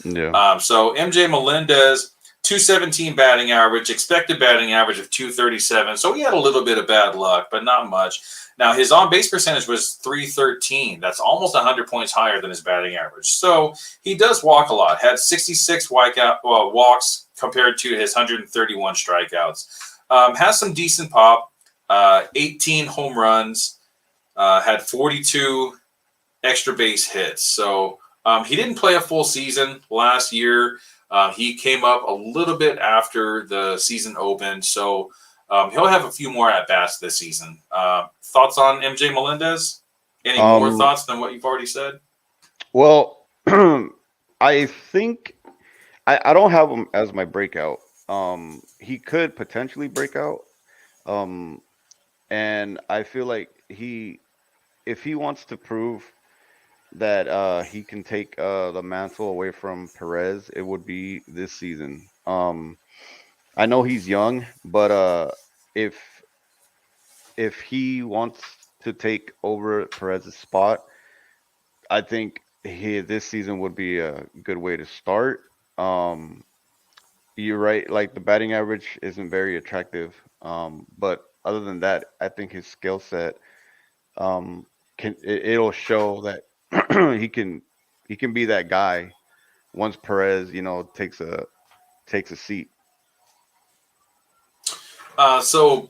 Yeah. So MJ Melendez, 217 batting average, expected batting average of 237. So he had a little bit of bad luck, but not much. Now his on base percentage was 313. That's almost 100 points higher than his batting average. So he does walk a lot. Had 66 walks compared to his 131 strikeouts. Has some decent pop. 18 home runs. Had 42 extra base hits. So he didn't play a full season last year. He came up a little bit after the season opened. So he'll have a few more at bats this season. Thoughts on MJ Melendez? Any more Um. thoughts than what you've already said? Well, I think I don't have him as my breakout. He could potentially break out. Um, and I feel like if he wants to prove that he can take the mantle away from Perez, it would be this season. I know he's young, but if if he wants to take over Perez's spot, I think this season would be a good way to start. Um, you're right, like the batting average isn't very attractive. But other than that, I think his skill set um it'll show that he can he can be that guy once Perez, takes a seat. So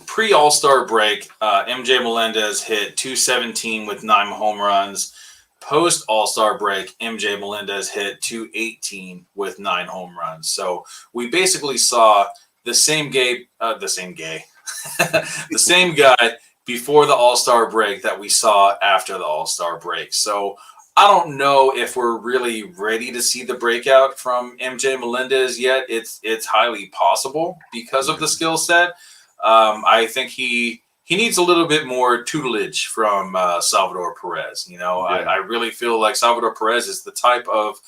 pre All Star break, MJ Melendez hit 217 with 9 home runs. Post All Star break, MJ Melendez hit 218 with 9 home runs. So we basically saw the same the same guy before the All Star break that we saw after the All Star break. So I don't know if we're really ready to see the breakout from MJ Melendez yet. It's highly possible because of the Yeah. skill set. I think he needs a little bit more tutelage from Salvador Perez. Yeah. I really feel like Salvador Perez is the type of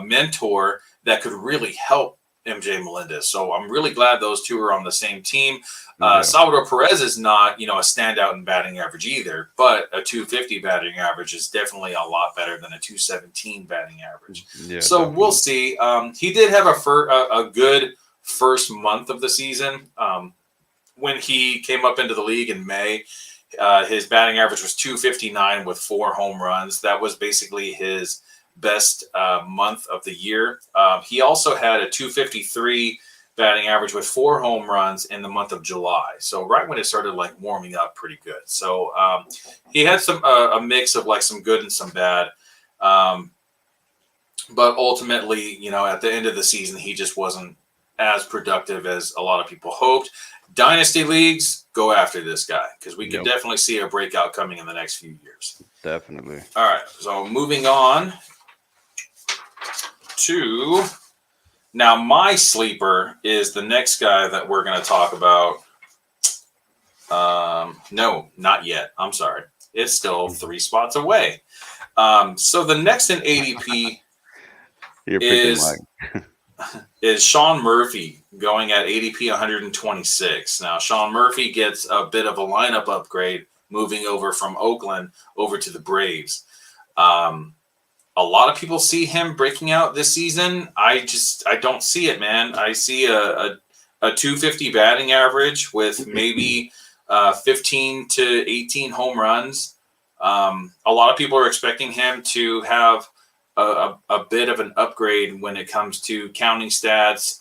mentor that could really help MJ Melendez. So I'm really glad those two are on the same team. Yeah. Salvador Perez is not, a standout in batting average either, but a 250 batting average is definitely a lot better than a 217 batting average. Yeah, So we'll definitely. see. He did have a good first month of the season. When he came up into the league in May, his batting average was 259 with 4 home runs. That was basically his best month of the year. He also had a 253 batting average with 4 home runs in the month of July. So right when it started like warming up pretty good. So he had some a mix of like some good and some bad. Um, but ultimately, at the end of the season, he just wasn't as productive as a lot of people hoped. Dynasty leagues, go after this guy because we could Yep. definitely see a breakout coming in the next few years. Definitely. All right, so moving on to now, my sleeper is the next guy that we're going to talk about. No, not yet. I'm sorry. It's still 3 spots away. So the next in ADP You're picking is mine. Sean Murphy going at ADP 126. Now, Sean Murphy gets a bit of a lineup upgrade moving over from Oakland over to the Braves. Um, a lot of people see him breaking out this season. I don't see it, man. I see a 250 batting average with maybe 15 to 18 home runs. A lot of people are expecting him to have a bit of an upgrade when it comes to counting stats.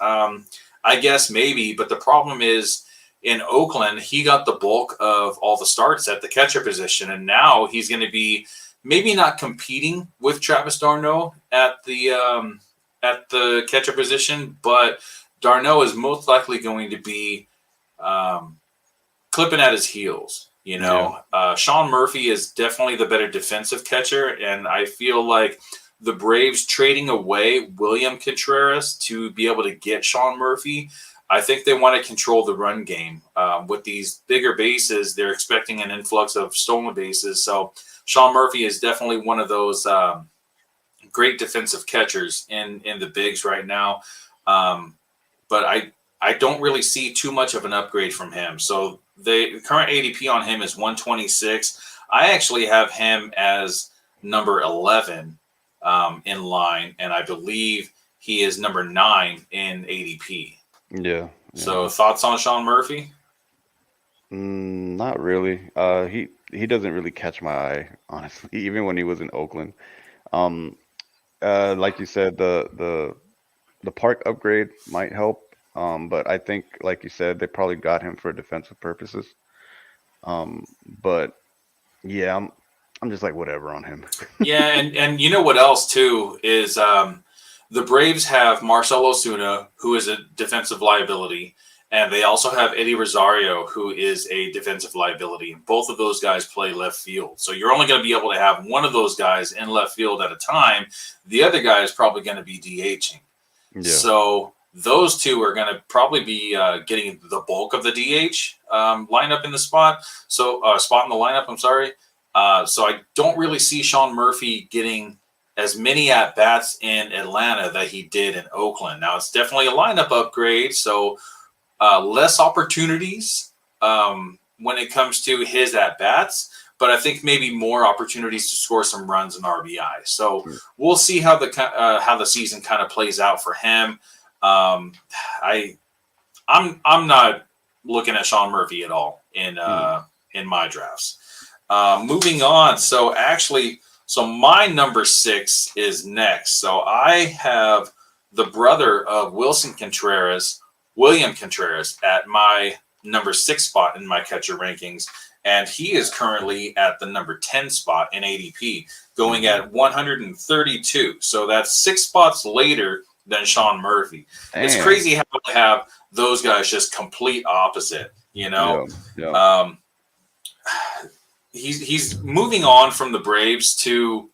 I guess maybe, but the problem is in Oakland, he got the bulk of all the starts at the catcher position, and now he's going to be maybe not competing with Travis d'Arnaud at the catcher position, but d'Arnaud is most likely going to be um, clipping at his heels. Yeah. Sean Murphy is definitely the better defensive catcher, and I feel like the Braves trading away William Contreras to be able to get Sean Murphy. I think they want to control the run game. With these bigger bases, they're expecting an influx of stolen bases. So Sean Murphy is definitely one of those great defensive catchers in the bigs right now. But I don't really see too much of an upgrade from him. So the current ADP on him is 126. I actually have him as number 11 in line, and I believe he is number 9 in ADP. Yeah, So yeah. thoughts on Sean Murphy? Not really. He doesn't really catch my eye, honestly, even when he was in Oakland. Um, like you said, the park upgrade might help. But I think, like you said, they probably got him for defensive purposes. But yeah, I'm just like whatever on him. Yeah, and you know what else too is the Braves have Marcell Osuna, who is a defensive liability, and they also have Eddie Rosario, who is a defensive liability. Both of those guys play left field, so you're only going to be able to have one of those guys in left field at a time. The other guy is probably going to be DHing. Yeah. So those two are going to probably be getting the bulk of the DH lineup in the spot. So spot in the lineup. I'm sorry. So I don't really see Sean Murphy getting as many at bats in Atlanta that he did in Oakland. Now it's definitely a lineup upgrade, so less opportunities when it comes to his at bats. But I think maybe more opportunities to score some runs and RBI. So we'll see how the season kind of plays out for him. I I'm not looking at Sean Murphy at all in my drafts. Moving on. So my number 6 is next. So I have the brother of Wilson Contreras, William Contreras, at my number 6 spot in my catcher rankings. And he is currently at the number 10 spot in ADP, going at 132. So that's 6 spots later than Sean Murphy. It's Damn. crazy how they have those guys just complete opposite, you know? Yeah. Yeah. Um, he's moving on from the Braves to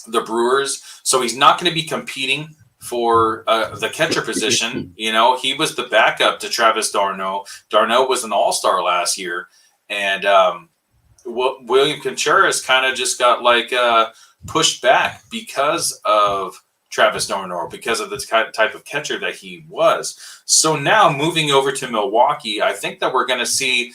the Brewers, so he's not going to be competing for the catcher position. You know, he was the backup to Travis d'Arnaud. d'Arnaud was an all-star last year, and William Contreras kind of just got like pushed back because of Travis d'Arnaud, because of the type of catcher that he was. So now moving over to Milwaukee, I think that we're going to see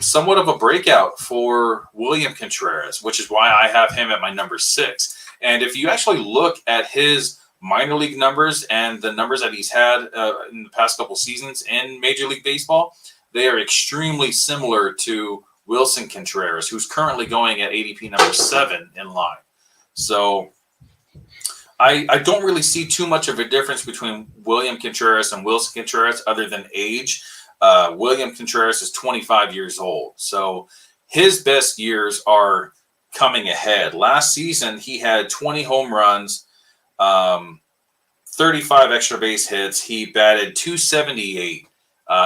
somewhat of a breakout for William Contreras, which is why I have him at my number 6. And if you actually look at his minor league numbers and the numbers that he's had in the past couple seasons in Major League Baseball, they are extremely similar to Wilson Contreras, who's currently going at ADP number 7 in line. So I don't really see too much of a difference between William Contreras and Wilson Contreras other than age. William Contreras is 25 years old, so his best years are coming ahead. Last season, he had 20 home runs, 35 extra base hits. He batted 278.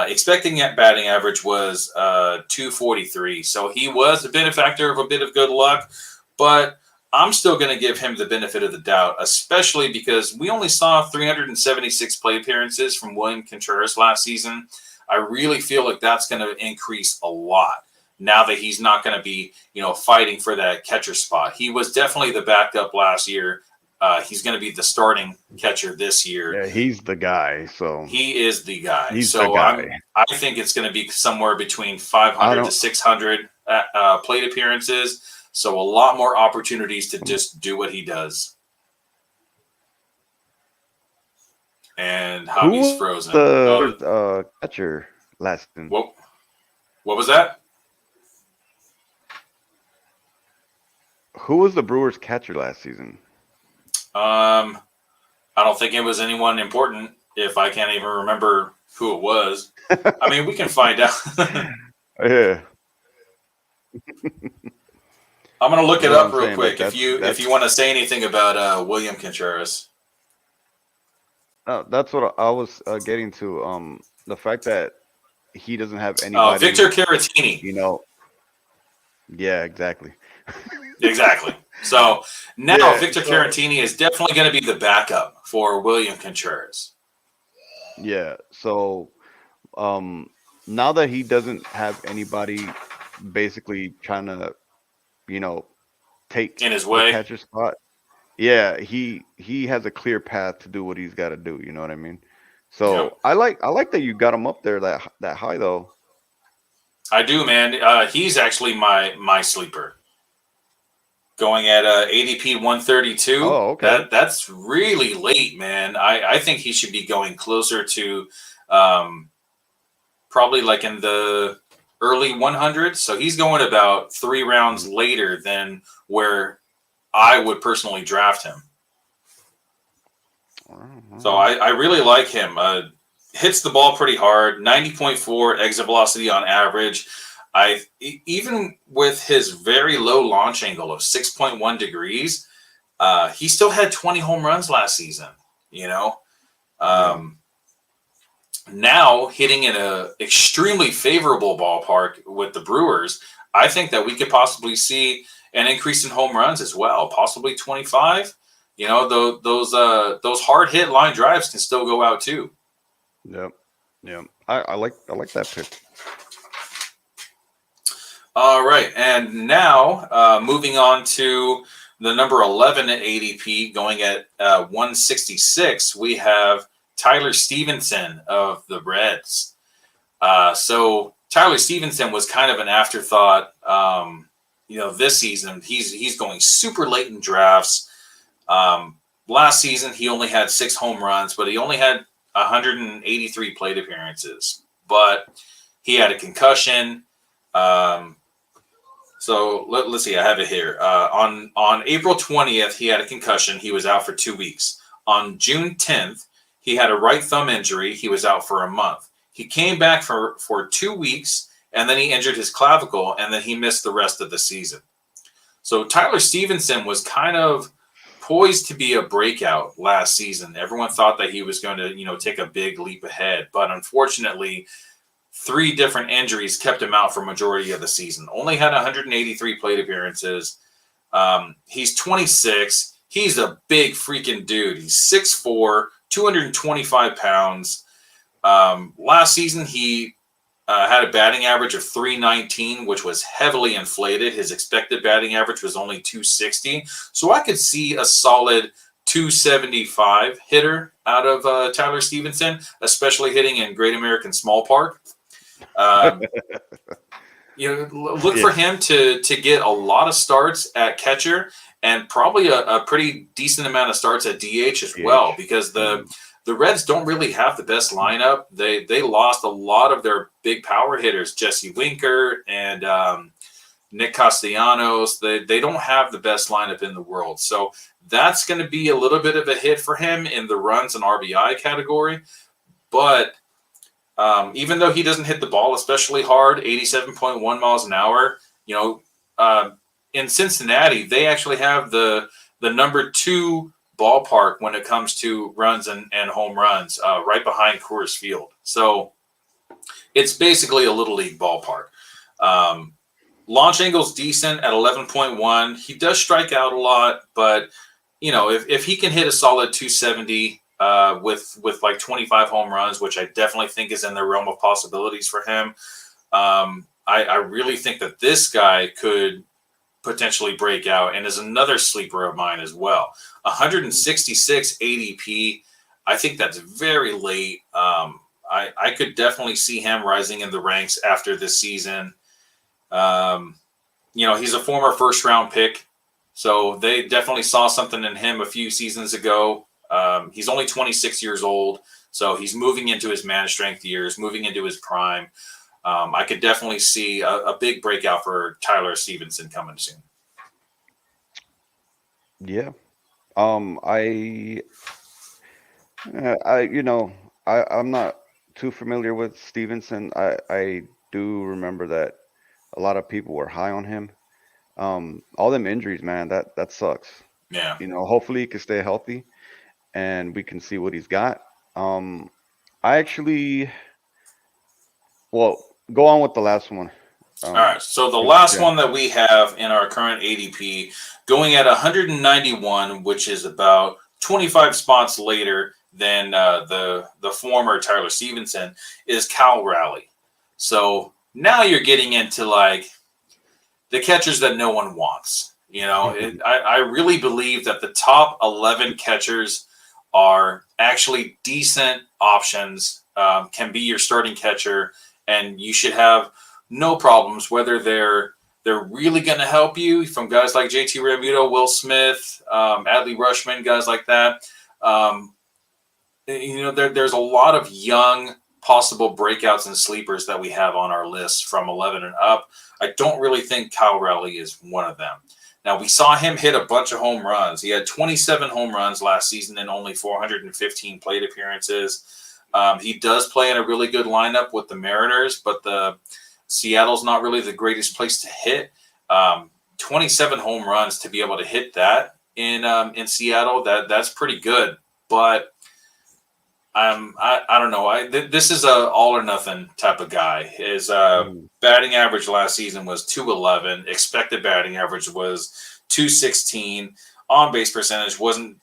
Expecting at batting average was 243. So he was a benefactor of a bit of good luck, but I'm still going to give him the benefit of the doubt, especially because we only saw 376 plate appearances from William Contreras last season. I really feel like that's going to increase a lot now that he's not going to be, fighting for that catcher spot. He was definitely the backup last year. He's going to be the starting catcher this year. Yeah, he's the guy. So he is the guy. He's the guy. I think it's going to be somewhere between 500 to 600 plate appearances. So a lot more opportunities to just do what he does. And Javi's frozen. The catcher last season. What was that? Who was the Brewers catcher last season? I don't think it was anyone important. If I can't even remember who it was, I mean, we can find out. Yeah. I'm gonna look it up real quick. If you want to say anything about William Contreras. That's what I was getting to. The fact that he doesn't have anybody. Victor Caratini. Yeah, exactly. Exactly. So now Victor Caratini is definitely going to be the backup for William Contreras. Yeah. So now that he doesn't have anybody basically trying to, take in his way the catcher spot. Yeah, he has a clear path to do what he's got to do. You know what I mean? Yep. So I like that you got him up there that high though. I do, man. He's actually my sleeper. Going at ADP 132. Oh, okay. That's really late, man. I think he should be going closer to um, probably like in the early 100s. So he's going about 3 rounds Mhm. later than where I would personally draft him. All right, all So right. I really like him. Hits the ball pretty hard, 90.4 exit velocity on average. Even with his very low launch angle of 6.1 degrees, he still had 20 home runs last season. You know, Yeah. um, now hitting in a extremely favorable ballpark with the Brewers, I think that we could possibly see an increase in home runs as well, possibly 25. You know, those hard hit line drives can still go out too. Yep. Yep. I like that pick. All right, and now moving on to the number 11 at ADP, going at 166, we have Tyler Stevenson of the Reds. So Tyler Stevenson was kind of an afterthought. This season he's going super late in drafts. Um, Last season he only had 6 home runs, but he only had 183 plate appearances. But he had a concussion. Um, so let's see. I have it here. On April 20th, he had a concussion. He was out for 2 weeks. On June 10th, he had a right thumb injury. He was out for a month. He came back for 2 weeks, and then he injured his clavicle, and then he missed the rest of the season. So Tyler Stevenson was kind of poised to be a breakout last season. Everyone thought that he was going to, take a big leap ahead, but unfortunately, 3 different injuries kept him out for majority of the season. Only had 183 plate appearances. He's 26. He's a big freaking dude. He's 6'4", 225 pounds. Last season, he had a batting average of 319, which was heavily inflated. His expected batting average was only 260. So I could see a solid 275 hitter out of Tyler Stevenson, especially hitting in Great American Small Park. Um, Look Yeah. for him to get a lot of starts at catcher and probably a pretty decent amount of starts at DH as well, DH. because Mm. the Reds don't really have the best lineup. They lost a lot of their big power hitters, Jesse Winker and Nick Castellanos. They don't have the best lineup in the world, so that's going to be a little bit of a hit for him in the runs and RBI category, but even though he doesn't hit the ball especially hard, 87.1 miles an hour, uh, in Cincinnati, they actually have the number 2 ballpark when it comes to runs and home runs, right behind Coors Field. So it's basically a little league ballpark. Um, Launch angle's decent at 11.1. He does strike out a lot, but if he can hit a solid 270 with like 25 home runs, which I definitely think is in the realm of possibilities for him, I really think that this guy could potentially break out and is another sleeper of mine as well. 166 ADP. I think that's very late. I could definitely see him rising in the ranks after this season. He's a former first round pick, so they definitely saw something in him a few seasons ago. He's only 26 years old, so he's moving into his man strength years, moving into his prime. I could definitely see a big breakout for Tyler Stevenson coming soon. Yeah. Um. I. I'm not too familiar with Stevenson. I do remember that a lot of people were high on him. All them injuries, man. That sucks. Yeah. Hopefully he can stay healthy and we can see what he's got. Um. I actually. Well, go on with the last one. All Um. right. So the last Yeah. one that we have in our current ADP, going at 191, which is about 25 spots later than the former Tyler Stevenson, is Cal Raleigh. So now you're getting into like the catchers that no one wants. I really believe that the top 11 catchers are actually decent options, can be your starting catcher, and you should have no problems whether they're really going to help you, from guys like JT Realmuto, Will Smith, Adley Rushman, guys like that. Um, there's a lot of young possible breakouts and sleepers that we have on our list from 11 and up. I don't really think Kyle Rowley is one of them. Now, we saw him hit a bunch of home runs. He had 27 home runs last season in only 415 plate appearances. He does play in a really good lineup with the Mariners, but the Seattle's not really the greatest place to hit. 27 home runs, to be able to hit that in Seattle, that's pretty good. But I don't know. This is a all or nothing type of guy. His batting average last season was 211. Expected batting average was 216. On base percentage wasn't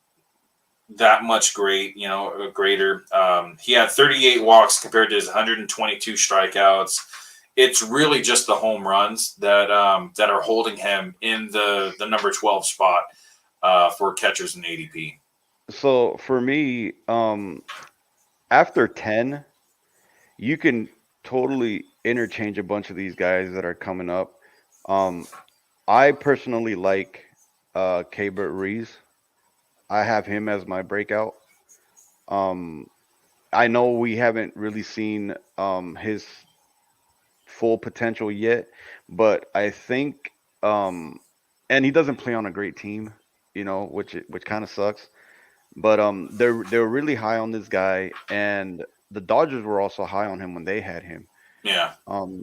that much greater. He had 38 walks compared to his 122 strikeouts. It's really just the home runs that are holding him in the number 12 spot for catchers in ADP. So for me, after 10, you can totally interchange a bunch of these guys that are coming up. I personally like Keibert Ruiz. I have him as my breakout. Um, I know we haven't really seen his full potential yet, but I think, and he doesn't play on a great team, which kind of sucks. But they're really high on this guy, and the Dodgers were also high on him when they had him. Yeah.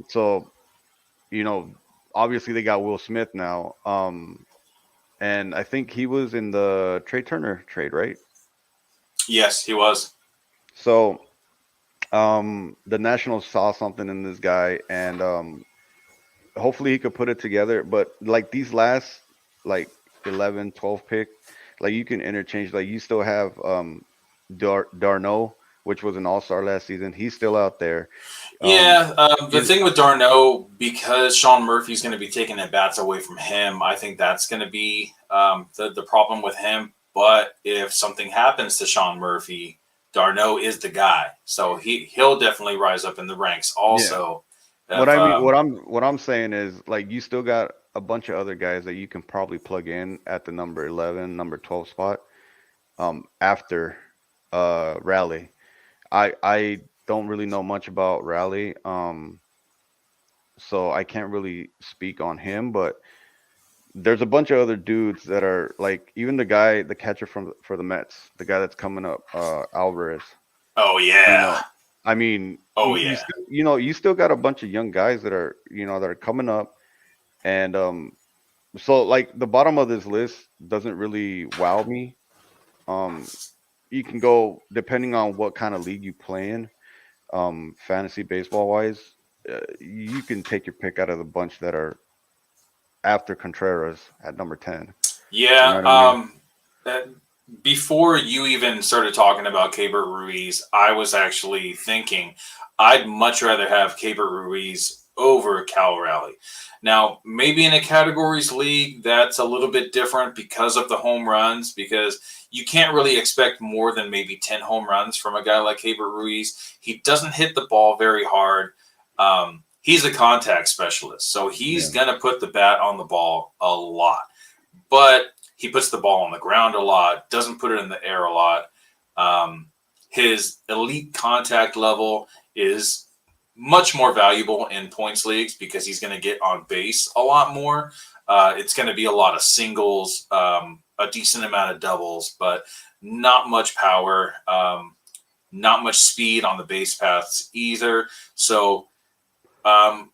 So you know, obviously they got Will Smith now, and I think he was in the Trey Turner trade, right? Yes, he was. So the Nationals saw something in this guy, and hopefully he could put it together. But like these last like 11, 12 pick, like you can interchange. Like you still have Darno, which was an all-star last season. He's still out there. Um, Yeah, the thing with Darno, because Sean Murphy's going to be taking the bats away from him, I think that's going to be the problem with him. But if something happens to Sean Murphy, Darno is the guy, so he'll definitely rise up in the ranks. yeah. Also, What if, I mean, what I'm saying is like you still got a bunch of other guys that you can probably plug in at the number 11, number 12 spot. After Rally, I don't really know much about Rally, so I can't really speak on him. But there's a bunch of other dudes that are like even the catcher for the Mets, the guy that's coming up, Alvarez. oh You yeah, know, I mean, oh you yeah, still, you still got a bunch of young guys that are that are coming up, and so like the bottom of this list doesn't really wow me. Um, you can go depending on what kind of league you play in, fantasy baseball wise. You can take your pick out of the bunch that are after Contreras at number 10. You know yeah. what I mean? Uh, Before you even started talking about Keibert Ruiz, I was actually thinking I'd much rather have Keibert Ruiz over Cal Raleigh. Now, maybe in a categories league, that's a little bit different because of the home runs, because you can't really expect more than maybe 10 home runs from a guy like Keibert Ruiz. He doesn't hit the ball very hard. He's a contact specialist, so he's Yeah. going to put the bat on the ball a lot. But he puts the ball on the ground a lot, doesn't put it in the air a lot. His elite contact level is much more valuable in points leagues because he's going to get on base a lot more. It's going to be a lot of singles, a decent amount of doubles, but not much power, not much speed on the base paths either. So um,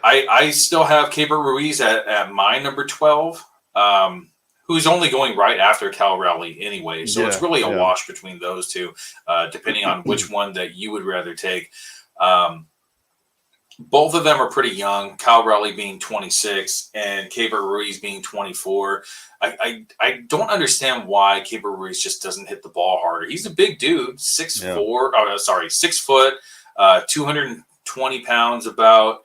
I still have Keibert Ruiz at my number 12. Who's only going right after Cal Raleigh anyway. So it's Yeah, really a yeah. wash between those two, depending on which one that you would rather take. Um, Both of them are pretty young, Cal Raleigh being 26 and Keibert Ruiz being 24. I don't understand why Keibert Ruiz just doesn't hit the ball harder. He's a big dude, Yeah. 6 foot, 220 pounds about,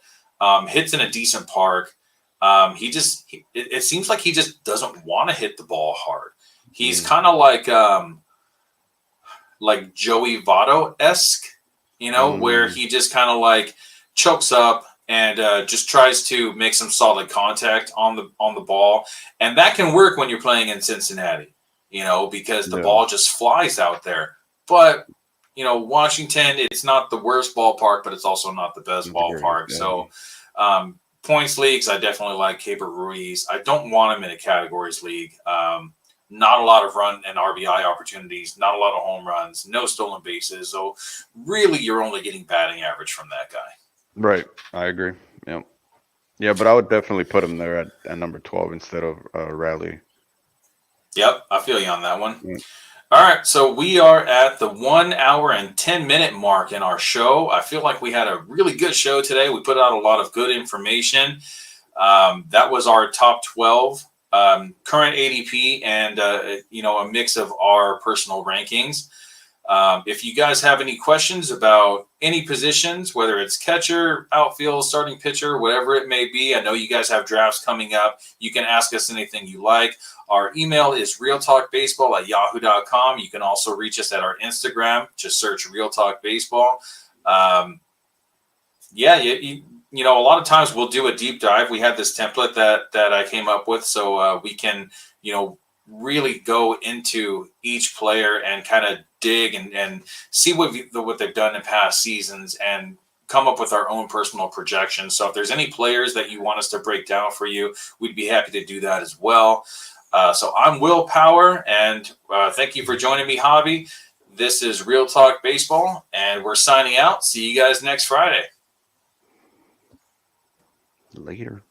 hits in a decent park. It seems like he just doesn't want to hit the ball hard. He's Mm. kind of like like Joey Votto-esque, where Mm, he just kind of like chokes up and just tries to make some solid contact on the ball, and that can work when you're playing in Cincinnati, because the yeah, ball just flies out there. But Washington, it's not the worst ballpark, but it's also not the best that's great. ballpark. Yeah, So, points leagues, I definitely like Caper Ruiz. I don't want him in a categories league. Not a lot of run and RBI opportunities, not a lot of home runs, no stolen bases. So, really, you're only getting batting average from that guy. right. I agree. Yeah, yeah, but I would definitely put him there at number 12 instead of Raleigh. Yep, I feel you on that one. Yeah. All right, so we are at the 1 hour and 10-minute mark in our show. I feel like we had a really good show today. We put out a lot of good information. That was our top 12 current ADP and, a mix of our personal rankings. If you guys have any questions about any positions, whether it's catcher, outfield, starting pitcher, whatever it may be, I know you guys have drafts coming up. You can ask us anything you like. Our email is realtalkbaseball@yahoo.com. You can also reach us at our Instagram. Just search Real Talk Baseball. Um, yeah, a lot of times we'll do a deep dive. We had this template that I came up with, so we can, really go into each player and kind of dig and see what they've done in past seasons and come up with our own personal projections. So if there's any players that you want us to break down for you, we'd be happy to do that as well. So I'm Will Power, and thank you for joining me, Javi. This is Real Talk Baseball, and we're signing out. See you guys next Friday. Later.